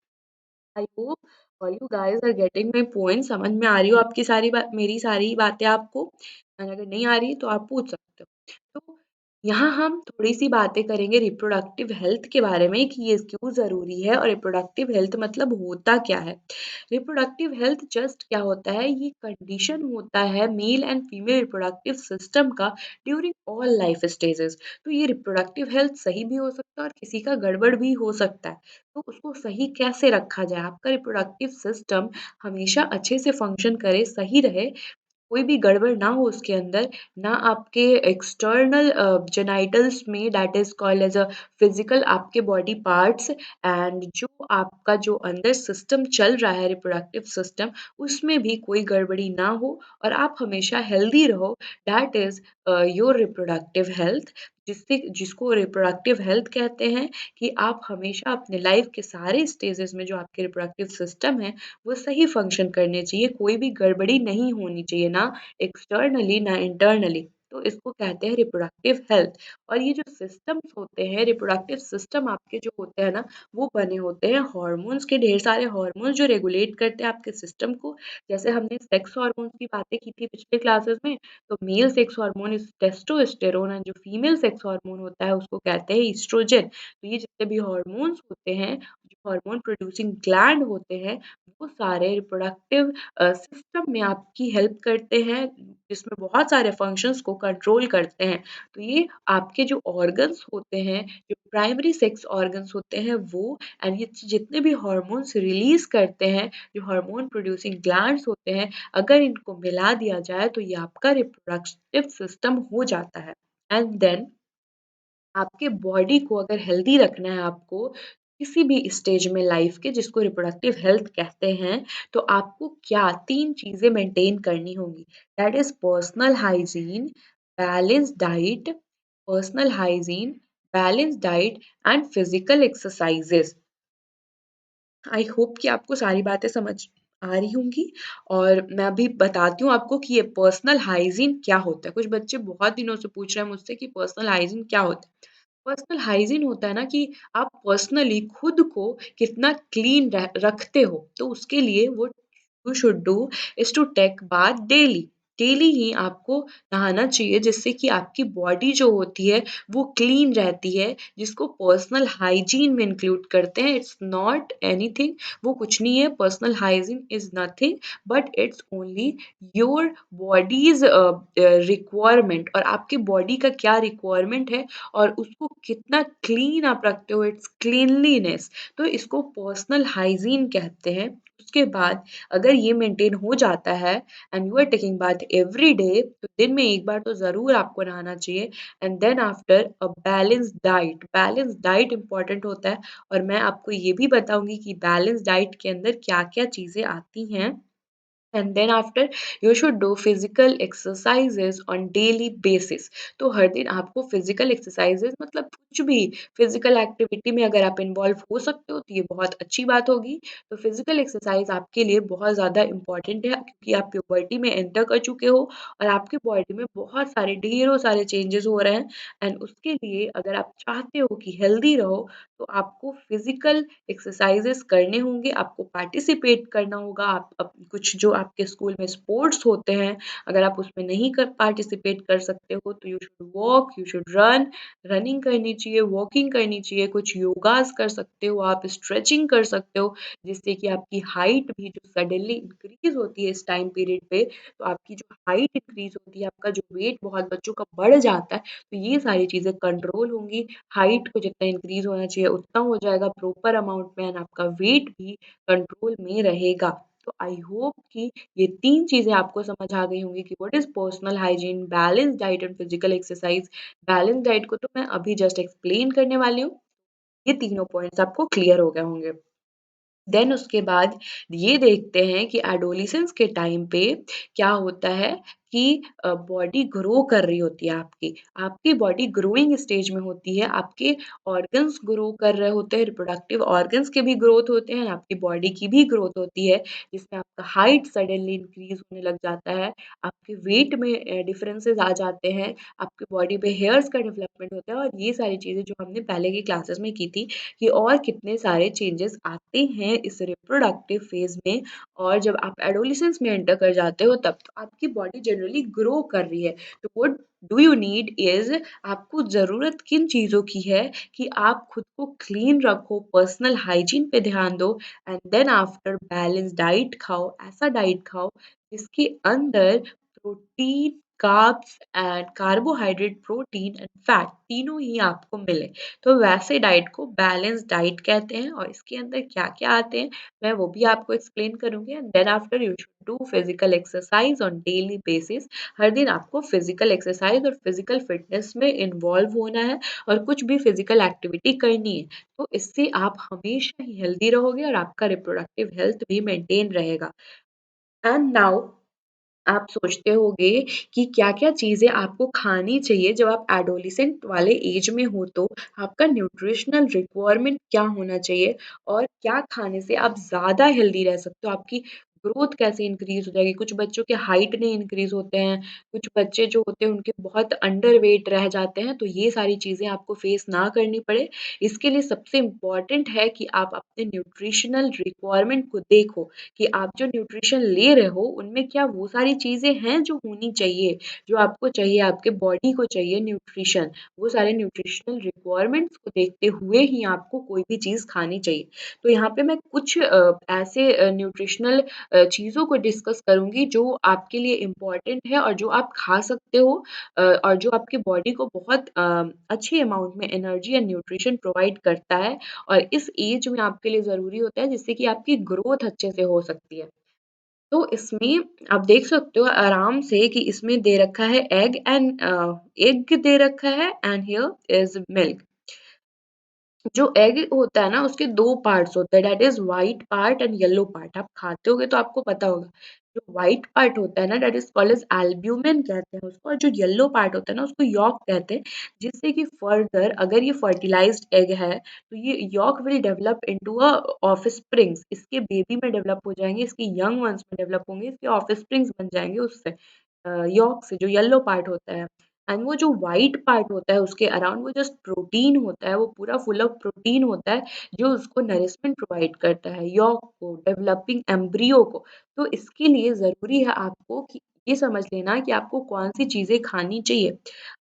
Speaker 1: I hope all you guys are getting my point. समझ में आ रही हो आपकी सारी बात, मेरी सारी बातें आपको? और अगर नहीं आ रही तो आप पूछ सकते हो। तो यहाँ हम थोड़ी सी बातें करेंगे रिप्रोडक्टिव हेल्थ के बारे में कि ये क्यों ज़रूरी है और रिप्रोडक्टिव हेल्थ मतलब होता क्या है। रिप्रोडक्टिव हेल्थ जस्ट क्या होता है, ये कंडीशन होता है male and female reproductive system का ड्यूरिंग ऑल लाइफ स्टेजेस। तो ये रिप्रोडक्टिव हेल्थ सही भी हो सकता है और किसी का गड़बड़ भी हो सकता है। तो उसको सही कैसे रखा जाए, आपका रिप्रोडक्टिव सिस्टम हमेशा अच्छे से फंक्शन करे, सही रहे, कोई भी गड़बड़ ना हो उसके अंदर, ना आपके एक्सटर्नल जेनाइटल्स में, that is called as a physical आपके बॉडी पार्ट्स, एंड जो आपका जो अंदर सिस्टम चल रहा है रिप्रोडक्टिव सिस्टम, उसमें भी कोई गड़बड़ी ना हो और आप हमेशा हेल्दी रहो, that is your reproductive health. जिसको रिप्रोडक्टिव हेल्थ कहते हैं कि आप हमेशा अपने लाइफ के सारे स्टेजेस में जो आपके रिप्रोडक्टिव सिस्टम है वो सही फंक्शन करने चाहिए, कोई भी गड़बड़ी नहीं होनी चाहिए, ना एक्सटर्नली ना इंटरनली। तो इसको कहते हैं रिप्रोडक्टिव हेल्थ। और ये जो सिस्टम्स होते हैं, रिप्रोडक्टिव सिस्टम आपके जो होते हैं ना, वो बने होते हैं हॉर्मोन्स के, ढेर सारे हॉर्मोन्स जो रेगुलेट करते हैं आपके सिस्टम को। जैसे हमने सेक्स हार्मोन्स की बातें की थी पिछले क्लासेस में, तो male sex hormone is testosterone, and जो फीमेल सेक्स हार्मोन होता है उसको कहते हैं ईस्ट्रोजन। तो ये जितने भी हार्मोन्स होते हैं, जो हार्मोन प्रोड्यूसिंग ग्लैंड होते हैं, वो सारे रिप्रोडक्टिव सिस्टम में आपकी हेल्प करते हैं, जिसमें बहुत सारे फंक्शंस को कंट्रोल करते हैं। तो ये आपके जो ऑर्गन्स होते हैं, जो प्राइमरी सेक्स ऑर्गन्स होते हैं वो, एंड ये जितने भी हार्मोन्स रिलीज करते हैं, जो हार्मोन प्रोड्यूसिंग ग्लैंड्स होते हैं, अगर इनको मिला दिया जाए तो ये आपका रिप्रोडक्टिव सिस्टम हो जाता है। एंड देन आपके बॉडी को अगर हेल्दी रखना है आपको किसी भी स्टेज में लाइफ के, जिसको रिप्रोडक्टिव हेल्थ कहते हैं, तो आपको क्या तीन चीजें मेंटेन करनी होंगी, that is personal hygiene, balance diet, personal hygiene, balance diet and physical exercises. I hope कि आपको सारी बातें समझ आ रही होंगी। और मैं अभी बताती हूँ आपको कि ये पर्सनल हाइजीन क्या होता है। कुछ बच्चे बहुत दिनों से पूछ रहे हैं मुझसे कि पर्सनल हाइजीन क्या होता है। पर्सनल हाइजीन होता है ना कि आप पर्सनली खुद को कितना क्लीन रखते हो, तो उसके लिए वो you should do is to take bath daily. Daily ही आपको नहाना चाहिए, जिससे कि आपकी बॉडी जो होती है वो क्लीन रहती है, जिसको पर्सनल हाइजीन में इंक्लूड करते हैं। इट्स नॉट एनीथिंग, वो कुछ नहीं है, personal hygiene is nothing but it's only your bodies requirement, और आपके बॉडी का क्या रिक्वायरमेंट है और उसको कितना क्लीन आप रखते हो, इट्स क्लीनलीनेस। तो इसको पर्सनल हाइजीन कहते हैं। उसके बाद अगर ये मेंटेन हो जाता है and you are taking bath every day, तो दिन में एक बार तो ज़रूर आपको नहाना चाहिए। And then after a balance diet, balance diet important होता है, और मैं आपको ये भी बताऊंगी कि बैलेंस डाइट के अंदर क्या क्या चीज़ें आती हैं। And then after you should do physical exercises on daily basis. तो हर दिन आपको फिजिकल एक्सरसाइजेज मतलब कुछ भी फिजिकल एक्टिविटी में अगर आप इन्वॉल्व हो सकते हो तो ये बहुत अच्छी बात होगी। तो फिजिकल एक्सरसाइज आपके लिए बहुत ज़्यादा इंपॉर्टेंट है क्योंकि आप प्यूबर्टी में एंटर कर चुके हो और आपके बॉडी में बहुत सारे ढेरों सारे चेंजेस हो रहे हैं। एंड उसके लिए अगर आप चाहते हो कि हेल्दी रहो तो आपको फिजिकल एक्सरसाइजेस करने होंगे, आपको पार्टिसिपेट करना होगा। आप कुछ जो आपके स्कूल में स्पोर्ट्स होते हैं, अगर आप उसमें नहीं कर पार्टिसिपेट कर सकते हो तो you should walk, you should run, running करनी चाहिए, वॉकिंग करनी चाहिए, कुछ योगास कर सकते हो, आप स्ट्रेचिंग कर सकते हो, जिससे कि आपकी हाइट भी जो सडनली इंक्रीज होती है इस टाइम पीरियड पे, तो आपकी जो हाइट इंक्रीज होती है, आपका जो वेट बहुत बच्चों का बढ़ जाता है, तो ये सारी चीज़ें कंट्रोल होंगी। हाइट को जितना इंक्रीज होना चाहिए उतना हो जाएगा प्रॉपर अमाउंट में एंड आपका वेट भी कंट्रोल में रहेगा। तो आई होप कि ये 3 चीज़ें आपको समझ आ गई होंगी कि what is personal hygiene, balance diet and physical exercise. Balance diet को तो मैं अभी जस्ट एक्सप्लेन करने वाली हूँ। ये तीनों पॉइंट्स आपको क्लियर हो गए होंगे। देन उसके बाद ये देखते हैं कि एडोलेसेंस के टाइम पे क्या होता है कि बॉडी ग्रो कर रही होती है आपकी। आपकी बॉडी ग्रोइंग स्टेज में होती है, आपके ऑर्गन्स ग्रो कर रहे होते हैं, रिप्रोडक्टिव ऑर्गन्स के भी ग्रोथ होते हैं, आपकी बॉडी की भी ग्रोथ होती है, जिसमें आपका हाइट सडनली इंक्रीज़ होने लग जाता है, आपके वेट में डिफरेंसेस आ जाते हैं, आपकी बॉडी पे हेयर्स का डेवलपमेंट होता है और ये सारी चीज़ें जो हमने पहले की क्लासेस में की थी कि और कितने सारे चेंजेस आते हैं इस रिप्रोडक्टिव फेज में। और जब आप एडोलेसेंस में एंटर कर जाते हो तब तो आपकी बॉडी जनरली ग्रो कर रही है। तो what do you need is, आपको ज़रूरत किन चीज़ों की है कि आप खुद को क्लीन रखो, पर्सनल हाइजीन पे ध्यान दो and then after balance diet खाओ, ऐसा डाइट खाओ जिसके अंदर protein, carbs and carbohydrate, protein and fat तीनों ही आपको मिले। तो वैसे डाइट को बैलेंस डाइट कहते हैं और इसके अंदर क्या-क्या आते हैं, मैं वो भी आपको एक्सप्लेन करूँगी and then after you should do physical exercise on daily basis. हर दिन आपको फिजिकल एक्सरसाइज और फिजिकल फिटनेस में इन्वॉल्व होना है और कुछ भी फिजिकल एक्टिविटी करनी है। तो इससे आप हमेशा ही हेल्दी रहोगे और आपका रिप्रोडक्टिव हेल्थ भी मेंटेन रहेगा। एंड नाउ आप सोचते होंगे कि क्या-क्या चीज़ें आपको खानी चाहिए जब आप एडोलेसेंट वाले एज में हो तो आपका न्यूट्रिशनल रिक्वायरमेंट क्या होना चाहिए और क्या खाने से आप ज़्यादा हेल्दी रह सकते हो, आपकी ग्रोथ कैसे इंक्रीज़ हो जाएगी। कुछ बच्चों के हाइट नहीं इंक्रीज़ होते हैं, कुछ बच्चे जो होते हैं उनके बहुत अंडरवेट रह जाते हैं, तो ये सारी चीज़ें आपको फेस ना करनी पड़े। इसके लिए सबसे इम्पोर्टेंट है कि आप अपने न्यूट्रिशनल रिक्वायरमेंट को देखो कि आप जो न्यूट्रिशन ले रहे हो, उनमें क्या वो सारी चीज़ें हैं जो होनी चाहिए, जो आपको चाहिए, आपके बॉडी को चाहिए न्यूट्रिशन। वो सारे न्यूट्रिशनल रिक्वायरमेंट्स को देखते हुए ही आपको कोई भी चीज़ खानी चाहिए। तो यहाँ पे मैं कुछ ऐसे न्यूट्रिशनल चीज़ों को डिस्कस करूँगी जो आपके लिए इम्पोर्टेंट है और जो आप खा सकते हो और जो आपकी बॉडी को बहुत अच्छे अमाउंट में एनर्जी एंड न्यूट्रिशन प्रोवाइड करता है और इस एज में आपके लिए ज़रूरी होता है जिससे कि आपकी ग्रोथ अच्छे से हो सकती है। तो इसमें आप देख सकते हो आराम से कि इसमें दे रखा है एग दे रखा है एंड हियर इज़ मिल्क। जो एग होता है ना उसके 2 पार्ट्स होते हैं that is white part and yellow part. आप खाते होगे तो आपको पता होगा। जो व्हाइट पार्ट होता है ना that is called as albumin कहते हैं उसको और जो येलो पार्ट होता है ना उसको यॉक कहते हैं। जिससे कि फर्दर अगर ये फर्टिलाइज्ड एग है तो ये yolk will develop into a offsprings. इसके बेबी में डेवलप हो जाएँगे, इसके यंग वन्स में डेवलप होंगे, इसके ऑफस्प्रिंग्स बन जाएँगे उससे। यॉक से जो येलो पार्ट होता है एंड वो जो व्हाइट पार्ट होता है उसके अराउंड वो जस्ट प्रोटीन होता है, वो पूरा फुल ऑफ प्रोटीन होता है जो उसको नरिशमेंट प्रोवाइड करता है यॉक को, डेवलपिंग एम्ब्रियो को। तो इसके लिए ज़रूरी है आपको कि ये समझ लेना कि आपको कौन-सी चीज़ें खानी चाहिए।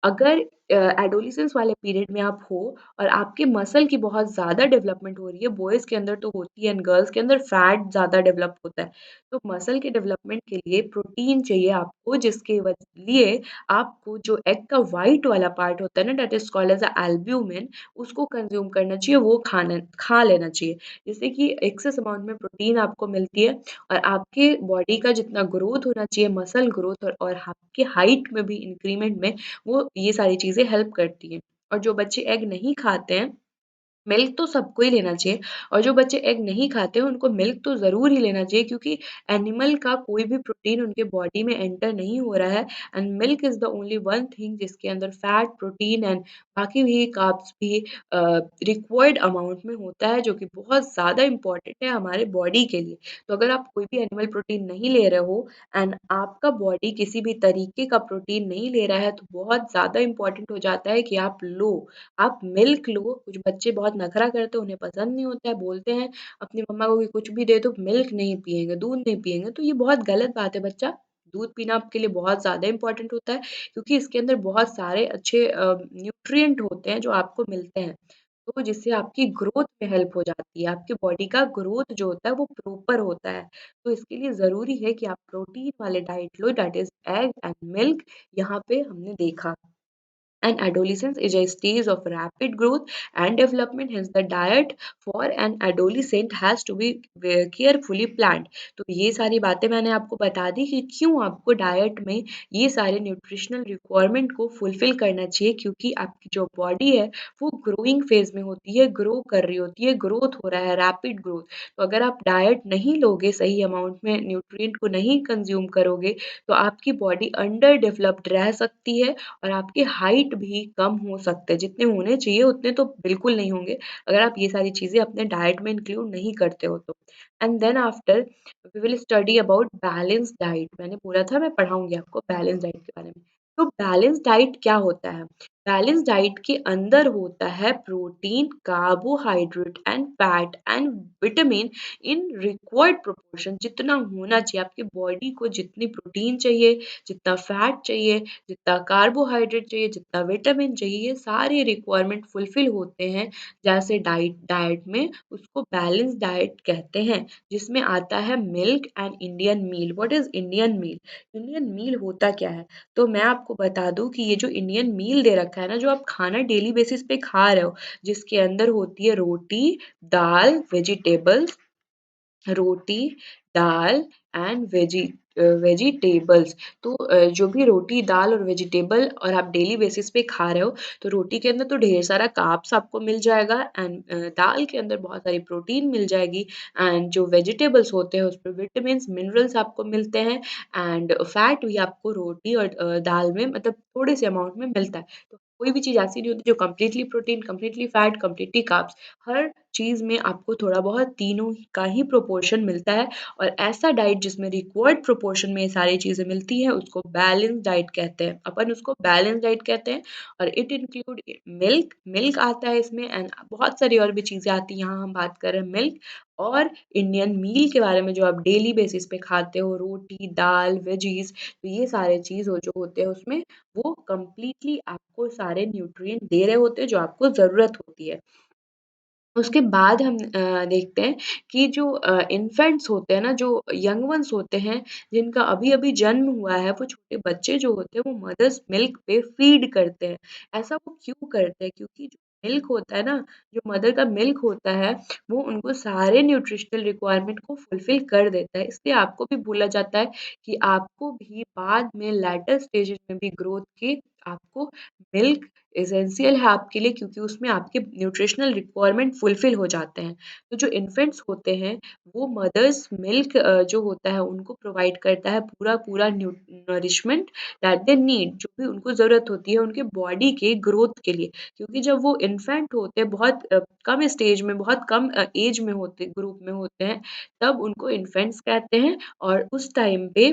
Speaker 1: अगर एडोलेसेंस वाले पीरियड में आप हो और आपके मसल की बहुत ज़्यादा डेवलपमेंट हो रही है, बॉयज़ के अंदर तो होती है एंड गर्ल्स के अंदर फैट ज़्यादा डेवलप होता है। तो मसल के डेवलपमेंट के लिए प्रोटीन चाहिए आपको जिसके लिए आपको जो एग का व्हाइट वाला पार्ट होता है ना that is called as a albumin उसको कंज़्यूम करना चाहिए, वो खा लेना चाहिए। जिससे कि एक्सेस अमाउंट में प्रोटीन आपको मिलती है और आपके बॉडी का जितना ग्रोथ होना चाहिए, मसल ग्रोथ और आपके हाइट में भी इंक्रीमेंट में वो ये सारी चीज़ें हेल्प करती हैं। और जो बच्चे एग नहीं खाते हैं मिल्क तो सबको ही लेना चाहिए और जो बच्चे एग नहीं खाते हैं उनको मिल्क तो ज़रूर ही लेना चाहिए क्योंकि एनिमल का कोई भी प्रोटीन उनके बॉडी में एंटर नहीं हो रहा है and milk is the only one thing जिसके अंदर फैट, प्रोटीन एंड बाकी भी कार्ब्स भी रिक्वायर्ड अमाउंट में होता है जो कि बहुत ज़्यादा इम्पोर्टेंट है हमारे बॉडी के लिए। तो अगर आप कोई भी एनिमल प्रोटीन नहीं ले रहे हो एंड आपका बॉडी किसी भी तरीके का प्रोटीन नहीं ले रहा है तो बहुत ज़्यादा इम्पोर्टेंट हो जाता है कि आप लो। आप मिल्क लो, कुछ बच्चे बहुत नखरा करते हैं, उन्हें पसंद नहीं होता है, बोलते हैं अपनी मम्मा को कि कुछ भी दे दो, मिल्क नहीं पिएँगे, दूध नहीं पिएँगे, तो ये बहुत गलत बात है बच्चा। दूध पीना आपके लिए बहुत ज़्यादा इम्पोर्टेंट होता है क्योंकि इसके अंदर बहुत सारे अच्छे न्यूट्रिएंट होते हैं जो आपको मिलते हैं। तो जिससे आपकी ग्रोथ में हेल्प हो जाती है, आपकी बॉडी का ग्रोथ जो होता है वो प्रॉपर होता है। तो इसके लिए ज़रूरी है कि आप प्रोटीन वाले diet low that is egg and milk यहाँ पे हमने देखा। And adolescence is a stage of rapid growth and development. Hence, the diet for an adolescent has to be carefully planned. तो ये सारी बातें मैंने आपको बता दी कि क्यों आपको डाइट में ये सारे न्यूट्रिशनल रिक्वायरमेंट को फुलफिल करना चाहिए क्योंकि आपकी जो बॉडी है वो ग्रोइंग फेज में होती है, ग्रो कर रही होती है, ग्रोथ हो रहा है, रैपिड ग्रोथ। तो अगर आप डाइट नहीं लोगे सही अमाउंट में न्यूट्रिएंट को नहीं कंज्यूम करोगे तो आपकी बॉडी अंडर डेवलप्ड रह सकती है और आपके हाइट भी कम हो सकते हैं, जितने होने चाहिए उतने तो बिल्कुल नहीं होंगे, अगर आप ये सारी चीज़ें अपने डाइट में इंक्लूड नहीं करते हो तो। And then after we will study about balanced diet मैंने बोला था मैं पढ़ाऊँगी आपको बैलेंस्ड डाइट के बारे में। तो बैलेंस्ड डाइट क्या होता है? बैलेंस्ड डाइट के अंदर होता है protein, carbohydrate and fat and vitamin in required proportion जितना होना चाहिए आपकी बॉडी को जितनी प्रोटीन चाहिए, जितना फैट चाहिए, जितना कार्बोहाइड्रेट चाहिए, जितना विटामिन चाहिए, ये सारे रिक्वायरमेंट फुलफिल होते हैं जैसे डाइट डाइट में उसको बैलेंस डाइट कहते हैं जिसमें आता है milk and Indian meal. What is Indian meal? Indian meal होता क्या है? तो मैं आपको बता दूं कि ये जो इंडियन मील दे रखा है ना जो आप खाना डेली बेसिस पे खा रहे हो जिसके अंदर होती है रोटी, दाल, वेजिटेबल्स, रोटी, दाल एंड वेजिटेबल्स। तो जो भी रोटी, दाल और वेजिटेबल और आप डेली बेसिस पे खा रहे हो, तो रोटी के अंदर तो ढेर सारा कार्ब्स आपको मिल जाएगा एंड दाल के अंदर बहुत सारी प्रोटीन मिल जाएगी एंड जो वेजिटेबल्स होते हैं उसमें विटामिन्स, मिनरल्स आपको मिलते हैं एंड फैट भी आपको रोटी और दाल में मतलब थोड़े से अमाउंट में मिलता है। तो कोई भी चीज़ ऐसी नहीं होती जो completely protein, completely fat, completely carbs हर चीज़ में आपको थोड़ा बहुत तीनों का ही प्रोपोर्शन मिलता है और ऐसा डाइट जिसमें रिक्वायर्ड प्रोपोर्शन में ये सारी चीज़ें मिलती हैं उसको बैलेंस डाइट कहते हैं। अपन उसको बैलेंस डाइट कहते हैं और इट इंक्लूड मिल्क, मिल्क आता है इसमें एंड बहुत सारी और भी चीज़ें आती हैं। यहाँ हम बात कर रहे हैं मिल्क और इंडियन मील के बारे में जो आप डेली बेसिस पे खाते हो रोटी, दाल, वेजीज़ तो ये सारे चीज़ हो जो होते हैं उसमें वो कंप्लीटली आपको सारे न्यूट्रिएंट दे रहे होते हैं जो आपको ज़रूरत होती है। उसके बाद हम देखते हैं कि जो इन्फेंट्स होते हैं ना, जो यंग वन्स होते हैं, जिनका अभी-अभी जन्म हुआ है, वो छोटे बच्चे जो होते हैं, वो मदर्स मिल्क पे फ़ीड करते हैं। ऐसा वो क्यों करते हैं? क्योंकि जो मिल्क होता है ना, जो मदर का मिल्क होता है, वो उनको सारे न्यूट्रिशनल रिक्वायरमेंट को फुलफ़िल कर देता है। इसलिए आपको भी बोला जाता है कि आपको भी बाद में लैटर स्टेजेज़ में भी ग्रोथ के आपको मिल्क एसेंशियल है आपके लिए क्योंकि उसमें आपके न्यूट्रिशनल रिक्वायरमेंट फुलफिल हो जाते हैं। तो जो इन्फेंट्स होते हैं वो मदर्स मिल्क जो होता है उनको प्रोवाइड करता है पूरा-पूरा नरिशमेंट दैट दे नीड जो भी उनको ज़रूरत होती है उनके बॉडी के ग्रोथ के लिए। क्योंकि जब वो इन्फेंट होते हैं बहुत कम स्टेज में बहुत कम एज में होते ग्रुप में होते हैं तब उनको इन्फेंट्स कहते हैं और उस टाइम पे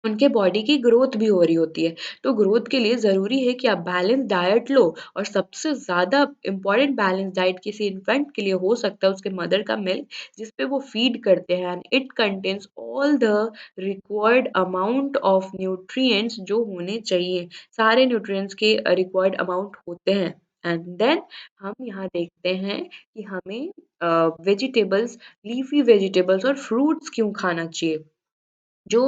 Speaker 1: उनके बॉडी की ग्रोथ भी हो रही होती है। तो ग्रोथ के लिए ज़रूरी है कि आप बैलेंस डाइट लो और सबसे ज़्यादा इम्पोर्टेंट बैलेंस डाइट किसी इन्फेंट के लिए हो सकता है उसके मदर का मिल्क जिस पे वो फ़ीड करते हैं and it contains all the required amount of nutrients जो होने चाहिए। सारे न्यूट्रिएंट्स के रिक्वायर्ड अमाउंट होते हैं एंड देन हम यहाँ देखते हैं कि हमें वेजिटेबल्स, लीफ़ी वेजिटेबल्स और फ्रूट्स क्यों खाना चाहिए। जो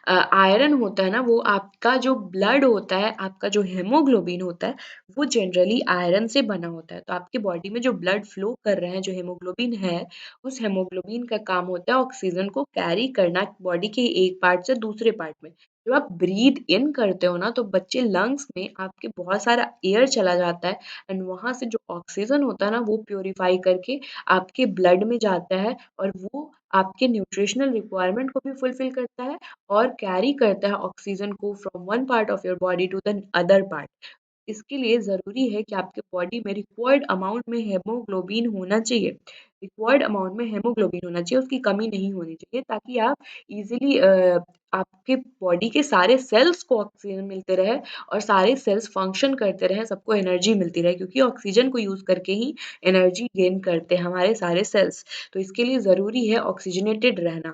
Speaker 1: आयरन होता है ना वो आपका जो ब्लड होता है, आपका जो हीमोग्लोबिन होता है, वो जनरली आयरन से बना होता है। तो आपकी बॉडी में जो ब्लड फ्लो कर रहे हैं, जो हीमोग्लोबिन है, उस हीमोग्लोबिन का काम होता है ऑक्सीजन को कैरी करना बॉडी के एक पार्ट से दूसरे पार्ट में। जब आप ब्रीथ इन करते हो ना तो बच्चे लंग्स में आपके बहुत सारा एयर चला जाता है एंड वहाँ से जो ऑक्सीजन होता है ना वो प्यूरिफाई करके आपके ब्लड में जाता है और वो आपके न्यूट्रिशनल रिक्वायरमेंट को भी फुलफिल करता है और कैरी करता है ऑक्सीजन को from one part of your body to the other part. इसके लिए ज़रूरी है कि आपके बॉडी में रिक्वायर्ड अमाउंट में हीमोग्लोबिन होना चाहिए। रिक्वायर्ड अमाउंट में हीमोग्लोबिन होना चाहिए, उसकी कमी नहीं होनी चाहिए ताकि आप ईज़िली आपके बॉडी के सारे सेल्स को ऑक्सीजन मिलते रहे और सारे सेल्स फंक्शन करते रहें, सबको एनर्जी मिलती रहे क्योंकि ऑक्सीजन को यूज़ करके ही एनर्जी गेन करते हैं हमारे सारे सेल्स। तो इसके लिए ज़रूरी है ऑक्सीजनेटेड रहना।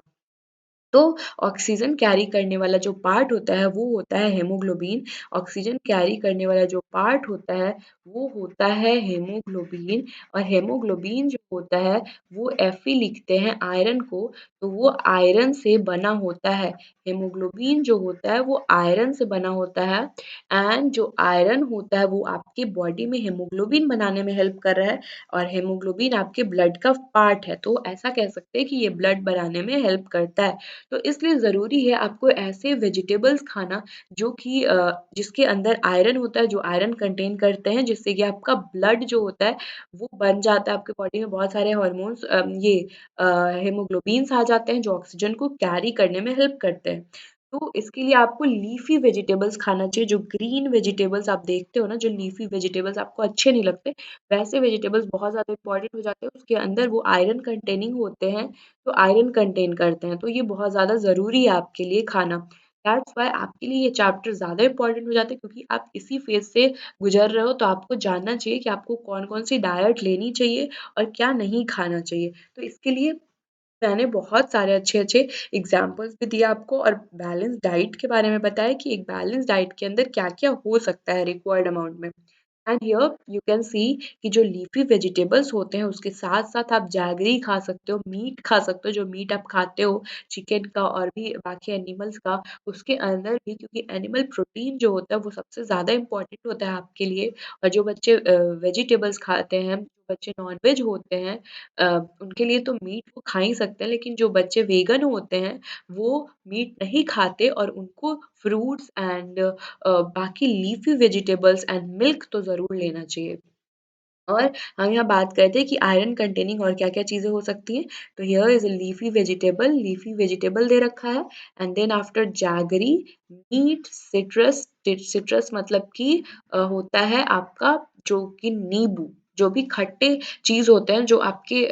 Speaker 1: तो ऑक्सीजन कैरी करने वाला जो पार्ट होता है वो होता है हीमोग्लोबिन। ऑक्सीजन कैरी करने वाला जो पार्ट होता है वो होता है हीमोग्लोबिन और हीमोग्लोबिन जो होता है वो Fe लिखते हैं आयरन को, तो वो आयरन से बना होता है। हीमोग्लोबिन जो होता है वो आयरन से बना होता है एंड जो आयरन होता है वो आपके बॉडी में हीमोग्लोबिन बनाने में हेल्प कर रहा है और हीमोग्लोबिन आपके ब्लड का पार्ट है। तो ऐसा कह सकते हैं कि ये ब्लड बनाने में हेल्प करता है। तो इसलिए ज़रूरी है आपको ऐसे वेजिटेबल्स खाना जो कि जिसके अंदर आयरन होता है, जो आयरन कंटेन करते हैं जिससे कि आपका ब्लड जो होता है वो बन जाता है आपके बॉडी में बहुत सारे हार्मोन्स ये हीमोग्लोबिन्स आ जाते हैं जो ऑक्सीजन को कैरी करने में हेल्प करते हैं। तो इसके लिए आपको लीफ़ी वेजिटेबल्स खाना चाहिए, जो ग्रीन वेजिटेबल्स आप देखते हो ना, जो लीफ़ी वेजिटेबल्स आपको अच्छे नहीं लगते, वैसे वेजिटेबल्स बहुत ज़्यादा इम्पोर्टेंट हो जाते हैं, उसके अंदर वो आयरन कंटेनिंग होते हैं तो आयरन कंटेन करते हैं, तो ये बहुत ज़्यादा ज़रूरी है आपके लिए खाना। दैट्स व्हाई आपके लिए ये चैप्टर ज़्यादा इम्पोर्टेंट हो जाता है क्योंकि आप इसी फ़ेज़ से गुज़र रहे हो, तो आपको जानना चाहिए कि आपको कौन-कौन सी डाइट लेनी चाहिए और क्या नहीं खाना चाहिए। तो इसके लिए मैंने बहुत सारे अच्छे-अच्छे एग्ज़ाम्पल्स भी दिए आपको और बैलेंस डाइट के बारे में बताया कि एक बैलेंस डाइट के अंदर क्या-क्या हो सकता है रिक्वायर्ड अमाउंट में। And here you can see कि जो लीफी वेजिटेबल्स होते हैं उसके साथ-साथ आप जैगरी खा सकते हो, मीट खा सकते हो, जो मीट आप खाते हो चिकन का और भी बाकी एनिमल्स का, उसके अंदर भी क्योंकि एनिमल प्रोटीन जो होता है वो सबसे ज़्यादा इम्पोर्टेंट होता है आपके लिए और जो बच्चे वेजिटेबल्स खाते हैं, जो बच्चे नॉन-वेज होते हैं अ, उनके लिए तो मीट वो खा ही सकते हैं, लेकिन जो बच्चे वेगन होते हैं, वो मीट नहीं खाते और उनको फ्रूट्स एंड बाकी लीफी वेजिटेबल्स एंड मिल्क तो ज़रूर लेना चाहिए। और हम यहाँ बात करते हैं कि आयरन कंटेनिंग और क्या-क्या चीज़ें हो सकती हैं। तो here is a leafy vegetable दे रखा है and then after jaggery, meat, citrus मतलब कि होता है आपका जो कि नींबू, जो भी खट्टे चीज़ होते हैं जो आपके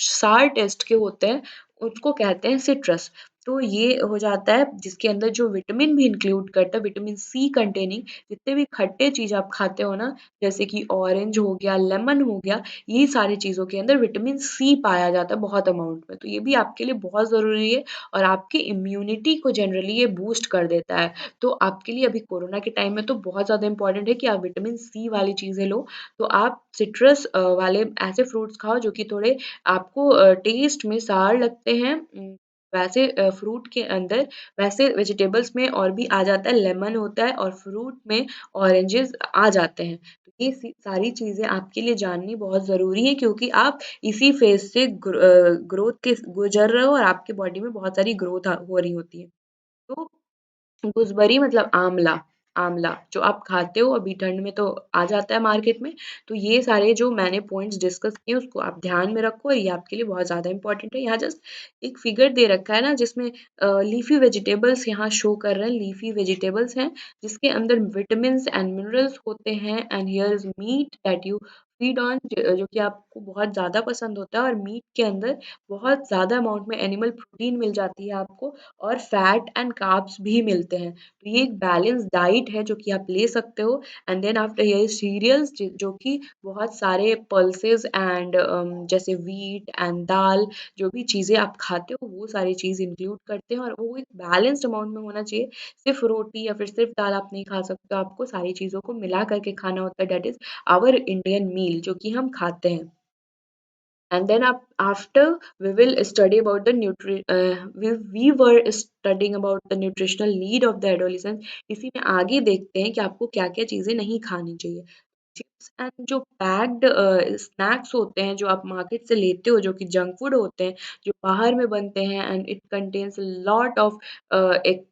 Speaker 1: सार टेस्ट के होते हैं, उसको कहते हैं सिट्रस। तो ये हो जाता है जिसके अंदर जो विटामिन भी इंक्लूड करता है, विटामिन सी कंटेनिंग जितने भी खट्टे चीज़ आप खाते हो ना जैसे कि ऑरेंज हो गया, लेमन हो गया, ये सारी चीज़ों के अंदर विटामिन सी पाया जाता है बहुत अमाउंट में, तो ये भी आपके लिए बहुत ज़रूरी है और आपकी इम्यूनिटी को जनरली ये बूस्ट कर देता है। तो आपके लिए अभी कोरोना के टाइम में तो बहुत ज़्यादा इम्पोर्टेंट है कि आप विटामिन सी वाली चीज़ें लो, तो आप सिट्रस वाले ऐसे फ्रूट्स खाओ जो कि थोड़े आपको टेस्ट में सार लगते हैं वैसे फ्रूट के अंदर वैसे वेजिटेबल्स में और भी आ जाता है, लेमन होता है और फ्रूट में ऑरेंजेस आ जाते हैं। तो ये सारी चीज़ें आपके लिए जाननी बहुत ज़रूरी है क्योंकि आप इसी फ़ेज़ से ग्रोथ के गुज़र रहे हो और आपकी बॉडी में बहुत सारी ग्रोथ हो रही होती है। तो गूसबेरी मतलब आँवला, आँवला जो आप खाते हो अभी ठंड में तो आ जाता है मार्केट में, तो ये सारे जो मैंने पॉइंट्स डिस्कस किए उसको आप ध्यान में रखो और ये आपके लिए बहुत ज़्यादा इम्पोर्टेंट है। यहाँ जस्ट एक फिगर दे रखा है ना जिसमें लीफी वेजिटेबल्स यहाँ शो कर रहे हैं, लीफी वेजिटेबल्स हैं जिसके अंदर विटामिन्स एंड मिनरल्स होते हैं and here is meat that you feed on जो कि आपको बहुत ज़्यादा पसंद होता है और मीट के अंदर बहुत ज़्यादा अमाउंट में एनिमल प्रोटीन मिल जाती है आपको और फैट एंड कार्ब्स भी मिलते हैं। तो ये एक बैलेंस डाइट है जो कि आप ले सकते हो एंड देन आफ्टर ये सीरियल्स जो कि बहुत सारे पल्सेस एंड जैसे व्हीट एंड दाल जो भी चीज़ें आप खाते हो वो सारी चीज़ इंक्लूड करते हैं और वो एक बैलेंस्ड अमाउंट में होना चाहिए। सिर्फ़ रोटी या फिर सिर्फ़ दाल आप नहीं खा सकते हो, आपको सारी चीज़ों को मिला कर के खाना होता है दैट इज़ आवर इंडियन मील जो कि हम खाते हैं। And then after we will study about the we were studying about the nutritional need of the adolescent इसी में आगे देखते हैं कि आपको क्या-क्या चीज़ें नहीं खानी चाहिए। चिप्स एंड जो पैक्ड स्नैक्स होते हैं, जो आप मार्केट से लेते हो, जो कि जंक फूड होते हैं, जो बाहर में बनते हैं and it contains lot of एक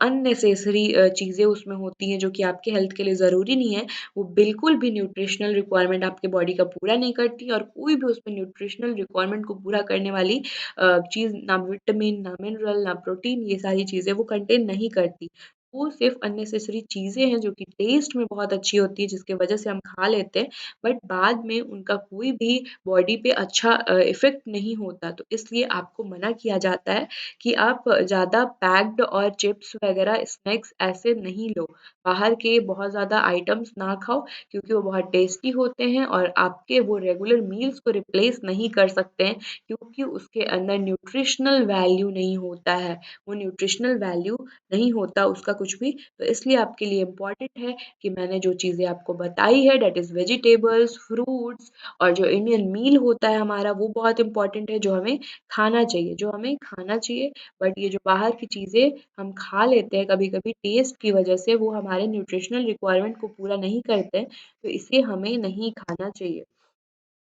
Speaker 1: अननेसेसरी चीज़ें उसमें होती हैं, जो कि आपके हेल्थ के लिए ज़रूरी नहीं है। वो बिल्कुल भी न्यूट्रिशनल रिक्वायरमेंट आपके बॉडी का पूरा नहीं करती और कोई भी उसमें न्यूट्रिशनल रिक्वायरमेंट को पूरा करने वाली चीज़ ना विटामिन, ना मिनरल, ना प्रोटीन ये सारी चीज़ें वो कंटेन नहीं करती। वो सिर्फ़ अननेसेसरी चीज़ें हैं जो कि टेस्ट में बहुत अच्छी होती है जिसकी वज़ह से हम खा लेते हैं, बट बाद में उनका कोई भी बॉडी पे अच्छा इफ़ेक्ट नहीं होता। तो इसलिए आपको मना किया जाता है कि आप ज़्यादा पैक्ड और चिप्स वग़ैरह स्नैक्स ऐसे नहीं लो। बाहर के बहुत ज़्यादा आइटम्स ना खाओ क्योंकि वो बहुत टेस्टी होते हैं और आपके वो रेगुलर मील्स को रिप्लेस नहीं कर सकते हैं क्योंकि उसके अंदर न्यूट्रिशनल वैल्यू नहीं होता है। वो न्यूट्रिशनल वैल्यू नहीं होता उसका कुछ भी, तो इसलिए आपके लिए इम्पोर्टेंट है कि मैंने जो चीज़ें आपको बताई है दैट इज़ वेजिटेबल्स, फ्रूट्स और जो इंडियन मील होता है हमारा वो बहुत इम्पोर्टेंट है जो हमें खाना चाहिए। बट ये जो बाहर की चीज़ें हम खा लेते हैं कभी-कभी टेस्ट की वजह से वो हमारे न्यूट्रिशनल रिक्वायरमेंट को पूरा नहीं करते हैं, तो इसे हमें नहीं खाना चाहिए।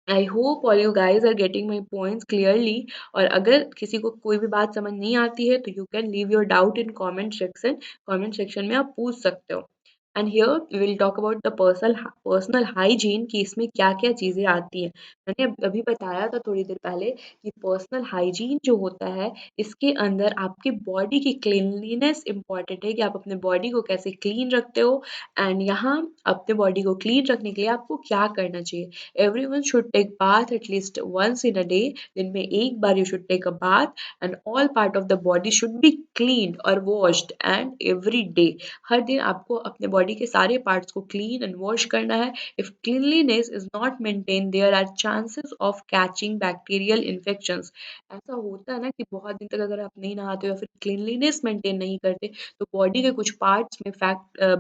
Speaker 1: I hope all you guys are getting my points clearly और अगर किसी को कोई भी बात समझ नहीं आती है तो you can leave your doubt in comment section में आप पूछ सकते हो। And here we will talk about the personal hygiene कि इसमें क्या-क्या चीज़ें आती हैं। मैंने अभी बताया था थोड़ी देर पहले कि पर्सनल हाइजीन जो होता है इसके अंदर आपकी बॉडी की क्लीनलीनेस इम्पोर्टेंट है कि आप अपने बॉडी को कैसे क्लीन रखते हो एंड यहाँ अपने बॉडी को क्लीन रखने के लिए आपको क्या करना चाहिए। Everyone should take bath at least once in a day. दिन में एक बार you should take a bath and all part of the body should be cleaned or washed and every day. हर दिन आपको अपने बॉडी के सारे पार्ट्स को clean and wash करना है. If cleanliness is not maintained, there are chances of catching bacterial infections. ऐसा होता है ना कि बहुत दिन तक अगर आप नहीं नहाते हो या फिर क्लीनलीनेस मेंटेन नहीं करते तो बॉडी के कुछ पार्ट्स में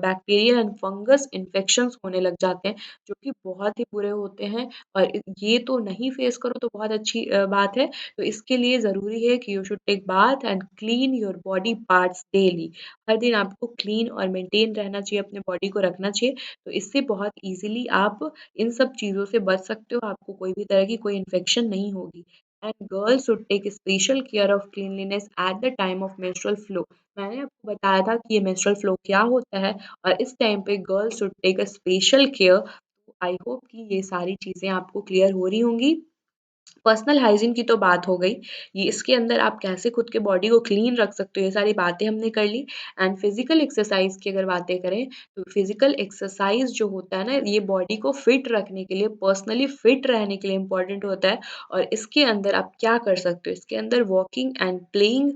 Speaker 1: बैक्टीरियल एंड फंगस इन्फेक्शंस होने लग जाते हैं जो कि बहुत ही बुरे होते हैं और ये तो नहीं फेस करो तो बहुत अच्छी बात है। तो इसके लिए ज़रूरी है कि you should take bath and clean your body parts daily. हर दिन आपको क्लीन और मेंटेन रहना चाहिए, अपने बॉडी को रखना चाहिए। तो इससे बहुत ईज़िली आप इन सब चीज़ों से बच सकते हो, आपको कोई भी तरह की कोई इन्फेक्शन नहीं होगी। And girls should take special care of cleanliness at the time of menstrual flow. मैंने आपको बताया था कि ये मेंस्ट्रुअल फ्लो क्या होता है और इस टाइम पे girls should take a special care. I hope कि ये सारी चीज़ें आपको क्लियर हो रही होंगी। पर्सनल हाइजीन की तो बात हो गई। ये इसके अंदर आप कैसे खुद के बॉडी को क्लीन रख सकते हो, ये सारी बातें हमने कर ली। एंड फिज़िकल एक्सरसाइज़ की अगर बातें करें, तो फिज़िकल एक्सरसाइज़ जो होता है ना, ये बॉडी को फिट रखने के लिए, पर्सनली फिट रहने के लिए इम्पोर्टेंट होता है और इसके अंदर आप क्या कर सकते हो, इसके अंदर वॉकिंग एंड प्लेइंग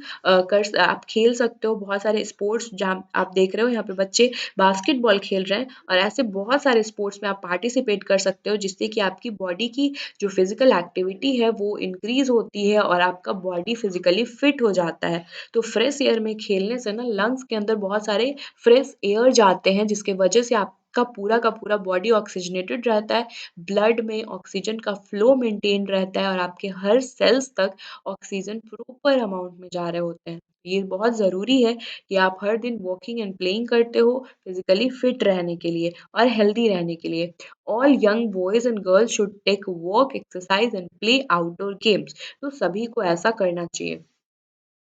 Speaker 1: आप खेल सकते हो। बहुत सारे स्पोर्ट्स जहाँ आप देख रहे हो यहाँ पे बच्चे बास्केटबॉल खेल रहे हैं और ऐसे बहुत सारे स्पोर्ट्स में आप पार्टिसिपेट कर सकते हो, जिससे कि आपकी बॉडी की जो फिज़िकल एक्टिविटी है वो इंक्रीज़ होती है और आपका बॉडी फिज़िकली फिट हो जाता है। तो फ्रेश एयर में खेलने से ना लंग्स के अंदर बहुत सारे फ्रेश एयर जाते हैं जिसकी वजह से आपका पूरा का पूरा बॉडी ऑक्सीजनेटेड रहता है, ब्लड में ऑक्सीजन का फ्लो मेंटेन रहता है और आपके हर सेल्स तक ऑक्सीजन प्रॉपर अमाउंट में जा रहे होते हैं। ये बहुत ज़रूरी है कि आप हर दिन वॉकिंग एंड प्लेइंग करते हो फिज़िकली फिट रहने के लिए और हेल्दी रहने के लिए। All young boys and girls should take walk, exercise and play outdoor games. तो सभी को ऐसा करना चाहिए।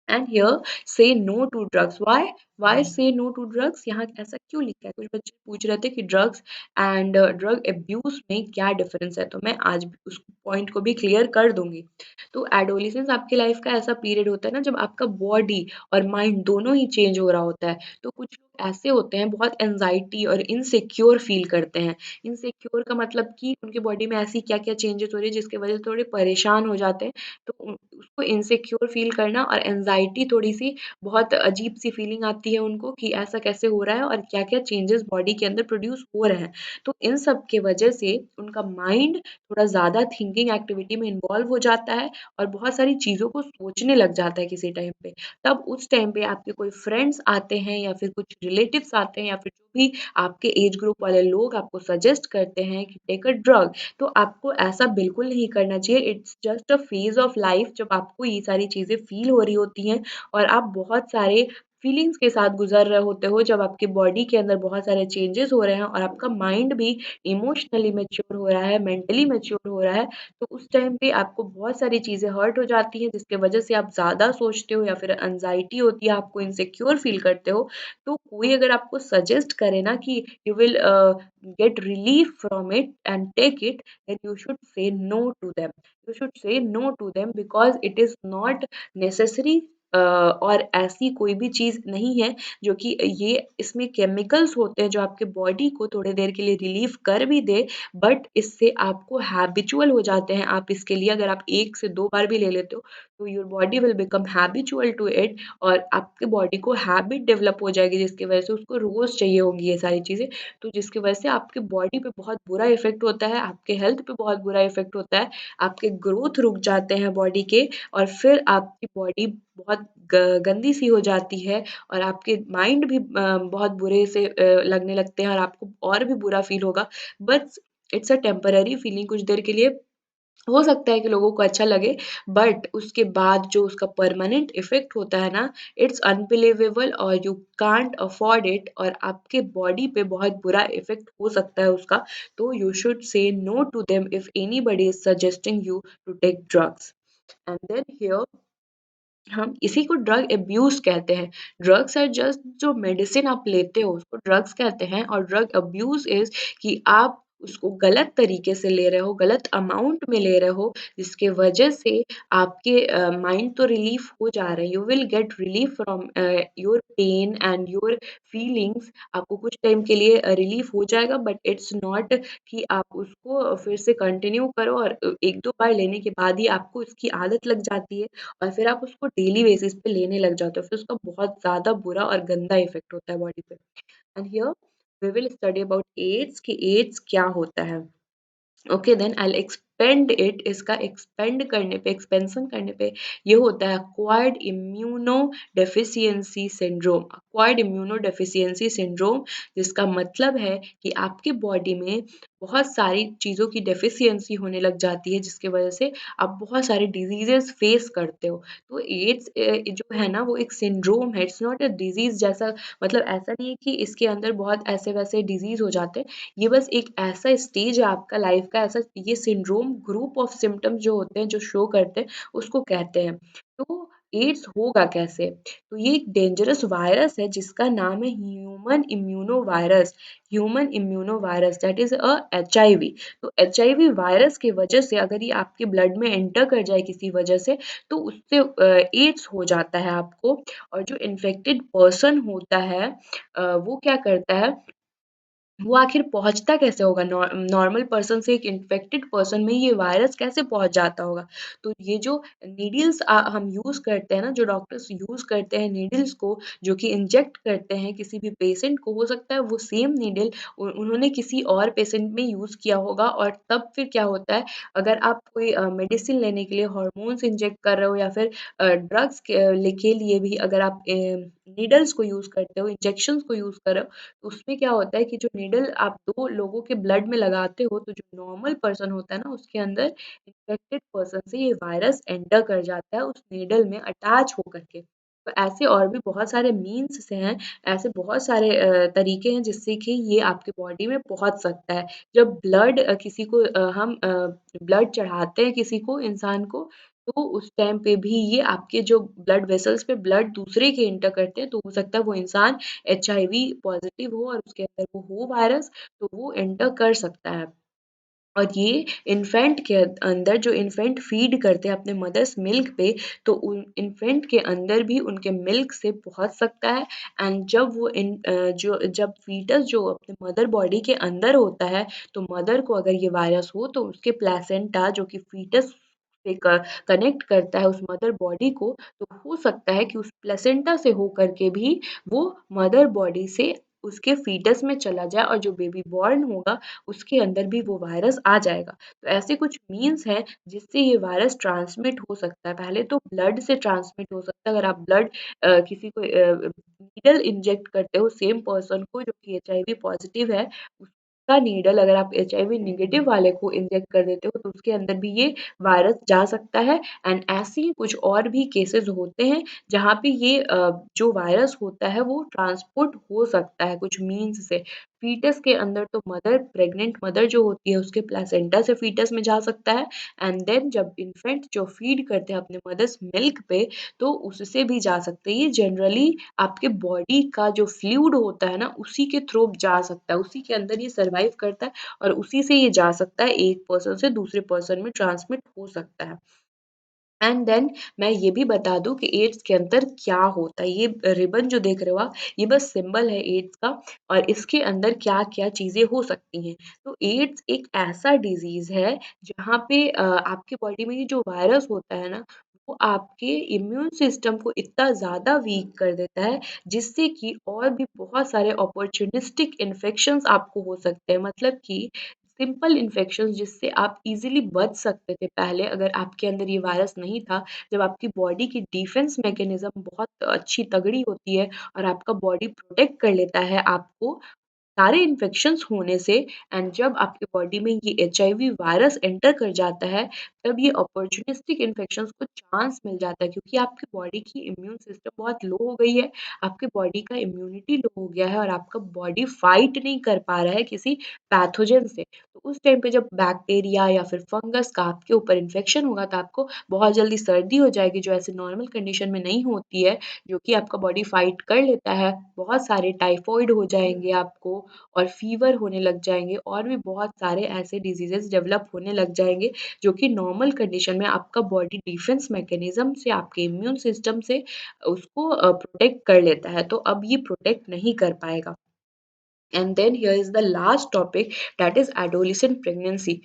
Speaker 1: एंड हियर से नो टू ड्रग्स। व्हाई से नो टू ड्रग्स, यहाँ ऐसा क्यों लिखा है? कुछ बच्चे पूछ रहे थे कि ड्रग्स एंड ड्रग अब्यूज़ में क्या डिफरेंस है? तो मैं आज भी उस पॉइंट को भी क्लियर कर दूँगी। तो एडोलेसेंस आपकी लाइफ का ऐसा पीरियड होता है ना जब आपका बॉडी और माइंड दोनों ही चेंज हो रहा होता है। तो कुछ लोग ऐसे होते हैं बहुत एंग्ज़ायटी और इनसिक्योर फ़ील करते हैं। इनसिक्योर का मतलब कि उनकी बॉडी में ऐसी क्या-क्या चेंजेज़ हो रही है जिसकी वज़ह से थोड़े परेशान हो जाते हैं। तो उसको इनसिक्योर फ़ील करना और एंग्ज़ायटी थोड़ी-सी बहुत अजीब-सी फ़ीलिंग आती है उनको कि ऐसा कैसे हो रहा है और क्या-क्या चेंजेज़ बॉडी के अंदर प्रोड्यूस हो रहे हैं। तो इन सब के वजह से उनका माइंड थोड़ा ज़्यादा थिंकिंग एक्टिविटी में इन्वॉल्व हो जाता है और बहुत सारी चीज़ों को सोचने लग जाता है किसी टाइम पे। तब उस टाइम पे आपके कोई फ्रेंड्स आते हैं या फिर कुछ रिलेटिव्स आते हैं या फिर जो भी आपके एज ग्रुप वाले लोग आपको सजेस्ट करते हैं कि टेक अ ड्रग, तो आपको ऐसा बिल्कुल नहीं करना चाहिए। It's just a phase of life जब आपको ये सारी चीज़ें फ़ील हो रही होती हैं और आप बहुत सारे फीलिंग्स के साथ गुज़र रहे होते हो, जब आपकी बॉडी के अंदर बहुत सारे चेंजेज़ हो रहे हैं और आपका माइंड भी इमोशनली मैच्योर हो रहा है, मेंटली मैच्योर हो रहा है, तो उस टाइम पे आपको बहुत सारी चीज़ें हर्ट हो जाती हैं, जिसकी वजह से आप ज़्यादा सोचते हो या फिर एंग्ज़ायटी होती है, आपको इनसिक्योर फ़ील करते हो। तो कोई अगर आपको सजेस्ट करे ना कि you will get relief from it and take it, then you should say no to them. You should say no to them because it is not necessary। और ऐसी कोई भी चीज़ नहीं है जो कि ये इसमें केमिकल्स होते हैं जो आपके बॉडी को थोड़ी देर के लिए रिलीफ कर भी दे, बट इससे आपको हैबिचुअल हो जाते हैं आप इसके लिए। अगर आप 1 से 2 बार भी ले लेते हो तो your body will become habitual to it, और आपके बॉडी को हैबिट डेवलप हो जाएगी जिसकी वजह से उसको रोज़ चाहिए होंगी ये सारी चीज़ें। तो जिसकी वजह से आपकी बॉडी पे बहुत बुरा इफ़ेक्ट होता है, आपके हेल्थ पे बहुत बुरा इफ़ेक्ट होता है, आपके ग्रोथ रुक जाते हैं बॉडी के, और फिर आपकी बॉडी बहुत ग गंदी सी हो जाती है और आपके माइंड भी बहुत बुरे से लगने लगते हैं और आपको और भी बुरा फ़ील होगा। But it's a temporary feeling, कुछ देर के लिए हो सकता है कि लोगों को अच्छा लगे, बट उसके बाद जो उसका परमानेंट इफ़ेक्ट होता है ना, इट्स अनबिलीवेबल और यू कांट अफोर्ड इट, और आपके बॉडी पे बहुत बुरा इफ़ेक्ट हो सकता है उसका। तो you should say no to them if anybody is suggesting you to take drugs. And then here हम इसी को ड्रग अब्यूज़ कहते हैं। ड्रग्स आर जस्ट जो मेडिसिन आप लेते हो उसको ड्रग्स कहते हैं, और ड्रग अब्यूज़ इज़ कि आप उसको गलत तरीके से ले रहे हो, गलत अमाउंट में ले रहे हो, जिसके वजह से आपके माइंड तो रिलीफ़ हो जा रहा है, you will get relief from your pain and your feelings. आपको कुछ टाइम के लिए रिलीफ़ हो जाएगा, बट इट्स नॉट कि आप उसको फिर से कंटिन्यू करो, और 1-2 बार लेने के बाद ही आपको इसकी आदत लग जाती है और फिर आप उसको डेली बेसिस पे लेने लग जाते हो, फिर उसका बहुत ज़्यादा बुरा और गंदा इफ़ेक्ट होता है बॉडी पे। And here we will study about AIDS कि एड्स क्या होता है। Okay, then I will expand it, इसका एक्सपेंड करने पे, एक्सपेंशन करने पे ये होता है acquired immunodeficiency syndrome. Acquired immunodeficiency syndrome, जिसका मतलब है कि आपकी बॉडी में बहुत सारी चीज़ों की डेफिशिएंसी होने लग जाती है, जिसकी वजह से आप बहुत सारे डिजीजेस फेस करते हो। तो एड्स जो है ना वो एक सिंड्रोम है, इट्स नॉट अ डिजीज जैसा, मतलब ऐसा नहीं है कि इसके अंदर बहुत ऐसे वैसे डिजीज हो जाते हैं। ये बस एक ऐसा स्टेज है आपका लाइफ का, ऐसा ये सिंड्रोम ग्रुप ऑफ सिम्पटम्स जो होते हैं, जो शो करते हैं, उसको कहते हैं। तो एड्स होगा कैसे? तो ये एक डेंजरस वायरस है जिसका नाम है human immuno virus, that is a HIV. तो एचआईवी वायरस की वजह से अगर ये आपके ब्लड में एंटर कर जाए किसी वजह से, तो उससे एड्स हो जाता है आपको। और जो इन्फेक्टेड पर्सन होता है वो क्या करता है, वो आखिर पहुँचता कैसे होगा? नॉर्मल पर्सन से एक इन्फेक्टेड पर्सन में ये वायरस कैसे पहुँच जाता होगा? तो ये जो नीडल्स हम यूज़ करते हैं ना, जो डॉक्टर्स यूज़ करते हैं नीडल्स को, जो कि इंजेक्ट करते हैं किसी भी पेशेंट को, हो सकता है वो सेम नीडल उन्होंने किसी और पेशेंट में यूज़ किया होगा, और तब फिर क्या होता है, अगर आप कोई मेडिसिन लेने के लिए हार्मोन्स इंजेक्ट कर रहे हो या फिर ड्रग्स के लिए भी अगर आप नीडल्स को यूज़ करते हो, इंजेक्शंस को यूज़ कर रहे हो, तो उसमें क्या होता है कि जो नीडल आप 2 लोगों के ब्लड में लगाते हो, तो जो नॉर्मल पर्सन होता है ना, उसके अंदर इन्फेक्टेड पर्सन से ये वायरस एंटर कर जाता है उस नीडल में अटैच होकर के। तो ऐसे और भी बहुत सारे मीन्स से हैं, ऐसे बहुत सारे तरीके हैं जिससे कि ये आपकी बॉडी में पहुँच सकता है। जब ब्लड किसी को हम ब्लड चढ़ाते हैं किसी को, इंसान को, तो उस टाइम पे भी ये आपके जो ब्लड वेसल्स पे ब्लड दूसरे के एंटर करते हैं, तो हो सकता है वो इंसान एचआईवी पॉज़िटिव हो और उसके अंदर वो हो वायरस, तो वो एंटर कर सकता है। और ये इन्फेंट के अंदर, जो इन्फेंट फ़ीड करते हैं अपने मदर्स मिल्क पे, तो उन इन्फेंट के अंदर भी उनके मिल्क से पहुँच सकता है। एंड जब वो जब फ़ीटस जो अपने मदर बॉडी के अंदर होता है, तो मदर को अगर ये वायरस हो, तो उसके प्लेसेंटा जो कि फ़ीटस से कनेक्ट करता है उस मदर बॉडी को, तो हो सकता है कि उस प्लेसेंटा से होकर के भी वो मदर बॉडी से उसके फ़ीटस में चला जाए, और जो बेबी बॉर्न होगा उसके अंदर भी वो वायरस आ जाएगा। तो ऐसे कुछ मीन्स हैं जिससे ये वायरस ट्रांसमिट हो सकता है। पहले तो ब्लड से ट्रांसमिट हो सकता है, अगर आप ब्लड किसी को नीडल इंजेक्ट करते हो सेम पर्सन को जो कि एचआईवी पॉज़िटिव है, का नीडल अगर आप एचआईवी नेगेटिव वाले को इंजेक्ट कर देते हो तो उसके अंदर भी ये वायरस जा सकता है। एंड ऐसे ही कुछ और भी केसेस होते हैं जहाँ पे ये जो वायरस होता है वो ट्रांसपोर्ट हो सकता है कुछ मीन्स से। फीटस के अंदर तो मदर प्रेग्नेंट मदर जो होती है उसके प्लेसेंटा से फीटस में जा सकता है। एंड देन जब इन्फेंट जो फीड करते हैं अपने मदर्स मिल्क पे तो उससे भी जा सकते हैं। ये जनरली आपके बॉडी का जो फ्लूइड होता है ना उसी के थ्रू जा सकता है, उसी के अंदर ये सर्वाइव करता है और उसी से ये जा सकता है, एक पर्सन से दूसरे पर्सन में ट्रांसमिट हो सकता है। एंड देन मैं ये भी बता दूँ कि एड्स के अंदर क्या होता है। ये रिबन जो देख रहे हो आप, ये बस सिंबल है एड्स का और इसके अंदर क्या-क्या चीज़ें हो सकती हैं। तो एड्स एक ऐसा डिज़ीज़ है जहाँ पे आपके बॉडी में ये जो वायरस होता है ना, वो आपके इम्यून सिस्टम को इतना ज़्यादा वीक कर देता है, जिससे कि और भी बहुत सारे अपॉर्च्युनिस्टिक इन्फेक्शंस आपको हो सकते हैं। मतलब कि सिंपल इन्फेक्शंस जिससे आप इज़िली बच सकते थे पहले अगर आपके अंदर ये वायरस नहीं था। जब आपकी बॉडी की डिफेंस मैकेनिज़्म बहुत अच्छी तगड़ी होती है और आपका बॉडी प्रोटेक्ट कर लेता है आपको सारे इन्फेक्शंस होने से। एंड जब आपकी बॉडी में ये एचआईवी वायरस एंटर कर जाता है, तब ये अपॉर्च्युनिस्टिक इन्फेक्शंस को चांस मिल जाता है क्योंकि आपकी बॉडी की इम्यून सिस्टम बहुत लो हो गई है, आपकी बॉडी का इम्यूनिटी लो हो गया है और आपका बॉडी फाइट नहीं कर पा रहा है किसी पैथोजन से। तो उस टाइम पे जब बैक्टीरिया या फिर फंगस का आपके ऊपर इन्फेक्शन होगा तो आपको बहुत जल्दी सर्दी हो जाएगी जो ऐसे नॉर्मल कंडीशन में नहीं होती है, जो कि आपका बॉडी फाइट कर लेता है। बहुत सारे टाइफाइड हो जाएँगे आपको और फ़ीवर होने लग जाएँगे और भी बहुत सारे ऐसे डिसीज़ेज़ डेवलप होने लग जाएँगे, जो कि नॉर्मल कंडीशन में आपका बॉडी डिफेंस मैकेनिज़्म से, आपके इम्यून सिस्टम से उसको प्रोटेक्ट कर लेता है, तो अब ये प्रोटेक्ट नहीं कर पाएगा। And then here is the last topic that is adolescent pregnancy.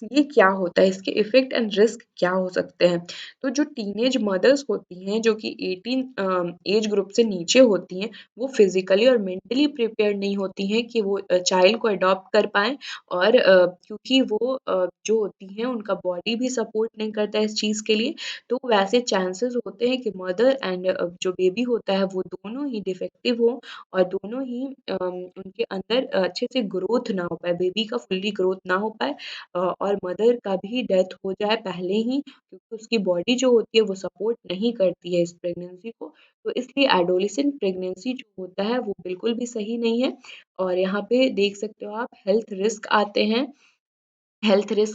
Speaker 1: ये क्या होता है? इसके इफ़ेक्ट एंड रिस्क क्या हो सकते हैं? तो जो टीनेज मदर्स होती हैं, जो कि 18 एज ग्रुप से नीचे होती हैं, वो फिज़िकली और मेंटली प्रिपेयर्ड नहीं होती हैं कि वो चाइल्ड को अडॉप्ट कर पाएँ और क्योंकि वो जो होती हैं, उनका बॉडी भी सपोर्ट नहीं करता है इस चीज़ के लिए, तो वैसे चांसेस होते हैं कि मदर एंड जो बेबी होता है, वो दोनों ही डिफेक्टिव हों और दोनों ही उनके अंदर अच्छे से ग्रोथ ना हो पाए, बेबी का फुल्ली ग्रोथ ना हो पाए और मदर का भी डेथ हो जाए पहले ही क्योंकि उसकी बॉडी जो होती है वो सपोर्ट नहीं करती है इस प्रेगनेंसी को। तो इसलिए एडोलेसेंट प्रेगनेंसी जो होता है वो बिल्कुल भी सही नहीं है और यहाँ पे देख सकते हो आप हेल्थ रिस्क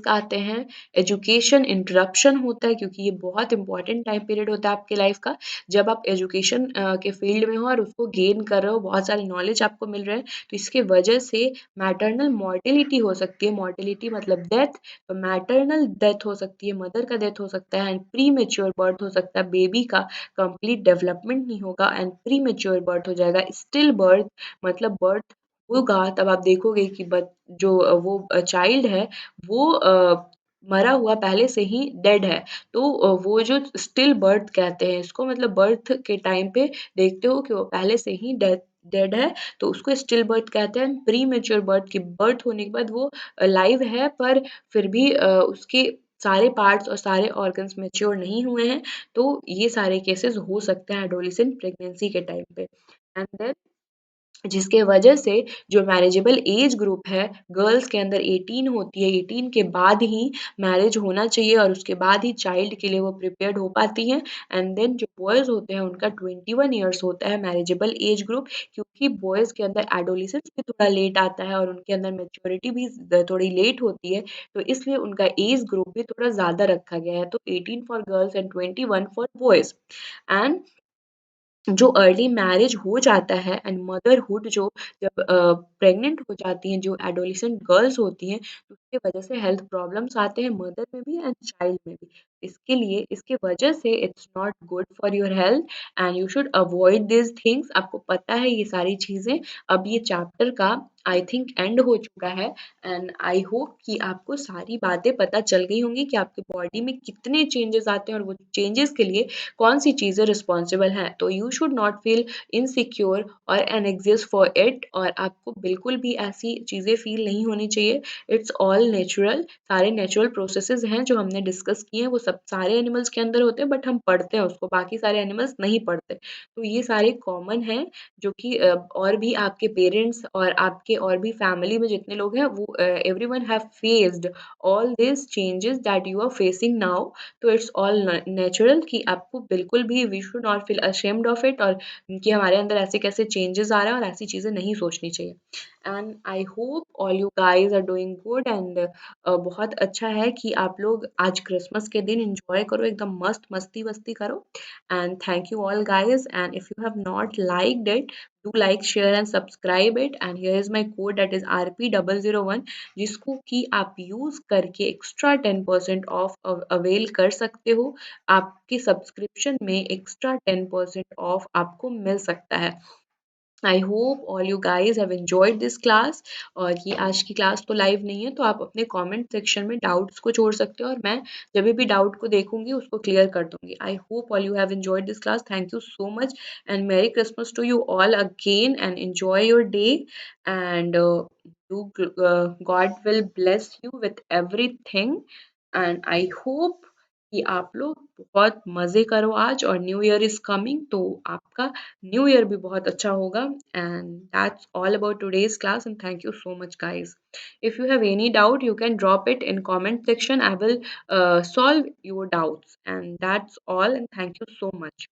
Speaker 1: आते हैं, एजुकेशन इंटरप्शन होता है क्योंकि ये बहुत इम्पोर्टेंट टाइम पीरियड होता है आपके लाइफ का। जब आप एजुकेशन के फील्ड में हो और उसको गेन कर रहे हो, बहुत सारे नॉलेज आपको मिल रहे हैं, तो इसके वजह से मैटरनल मॉर्टेलिटी हो सकती है। मॉर्टेलिटी मतलब डेथ, तो मैटरनल डेथ हो सकती है, मदर का डेथ हो सकता है एंड प्रीमेच्योर बर्थ हो सकता है। बेबी का कंप्लीट डेवलपमेंट नहीं होगा एंड प्रीमेच्योर बर्थ हो जाएगा। स्टिल बर्थ मतलब बर्थ होगा तब आप देखोगे कि जो वो चाइल्ड है वो मरा हुआ पहले से ही डेड है। तो वो जो स्टिल बर्थ कहते हैं इसको मतलब बर्थ के टाइम पे देखते हो कि वो पहले से ही डेड है, तो उसको स्टिल बर्थ कहते हैं। प्रीमेच्योर बर्थ की बर्थ होने के बाद वो लाइव है पर फिर भी उसके सारे पार्ट्स और सारे ऑर्गन्स मैच्योर नहीं हुए हैं, तो ये सारे केसेस हो सकते हैं एडोलेसेंट प्रेगनेंसी के टाइम पे। एंड देन जिसके वजह से जो मैरिजेबल एज ग्रुप है, गर्ल्स के अंदर 18 होती है, 18 के बाद ही मैरिज होना चाहिए और उसके बाद ही चाइल्ड के लिए वो प्रिपेयर्ड हो पाती हैं। एंड देन जो बॉयज़ होते हैं उनका 21 इयर्स होता है मैरिजेबल एज ग्रुप क्योंकि बॉयज़ के अंदर एडोलेसेंस भी थोड़ा लेट आता है और उनके अंदर मैच्योरिटी भी थोड़ी लेट होती है, तो इसलिए उनका एज ग्रुप भी थोड़ा ज़्यादा रखा गया है। तो 18 for girls and 21 for boys. And जो अर्ली मैरिज हो जाता है एंड मदरहुड जो जब प्रेग्नेंट हो जाती हैं, जो एडोलेसेंट गर्ल्स होती हैं, तो उसकी वजह से हेल्थ प्रॉब्लम्स आते हैं मदर में भी एंड चाइल्ड में भी। इसके लिए इसके वजह से it's not good for your health and you should avoid these things. आपको पता है ये सारी चीज़ें। अब ये चैप्टर का आई थिंक एंड हो चुका है एंड आई होप कि आपको सारी बातें पता चल गई होंगी कि आपके बॉडी में कितने चेंजेस आते हैं और वो चेंजेस के लिए कौन-सी चीज़ें रिस्पॉन्सिबल हैं। तो you should not feel insecure और एंग्ज़ियस फॉर इट और आपको बिल्कुल भी ऐसी चीज़ें फ़ील नहीं होनी चाहिए। इट्स ऑल नेचुरल, सारे नेचुरल प्रोसेसेस हैं जो हमने डिस्कस किए हैं वो सब सारे एनिमल्स के अंदर होते हैं, बट हम पढ़ते हैं उसको, बाकी सारे एनिमल्स नहीं पढ़ते। तो ये सारे कॉमन हैं जो कि और भी आपके पेरेंट्स और आपके और भी फैमिली में जितने लोग हैं वो everyone have faced all this changes that you are facing now. तो इट्स ऑल नेचुरल कि आपको बिल्कुल भी we should not feel ashamed of it, और कि हमारे अंदर ऐसे कैसे चेंजेस आ रहे हैं और ऐसी चीज़ें नहीं सोचनी चाहिए। And I hope all you guys are doing good, and बहुत अच्छा है कि आप लोग आज क्रिसमस के दिन इंजॉय करो, एकदम मस्त मस्ती वस्ती करो। And thank you all guys, and if you have not liked it, do like, share and subscribe it, and here is my code that is RP001, जिसको कि आप यूज करके एक्स्ट्रा 10% ऑफ अवेल कर सकते हो। आपके सब्सक्रिप्शन में extra 10% of आपको मिल सकता है। आई hope all you guys have enjoyed this class. और ये आज की क्लास तो लाइव नहीं है, तो आप अपने कमेंट सेक्शन में डाउट्स को छोड़ सकते हो, और मैं जब भी डाउट को देखूंगी उसको क्लियर कर दूंगी। I hope all you have enjoyed this class. Thank you so much, and merry Christmas to you all again, and enjoy your day, and you God will bless you with everything, and I hope कि आप लोग बहुत मज़े करो आज, और new year is coming, तो आपका न्यू ईयर भी बहुत अच्छा होगा। And that's all about today's class, and thank you so much guys. If you have any doubt, you can drop it in comment section. I will solve your doubts, and that's all, and thank you so much.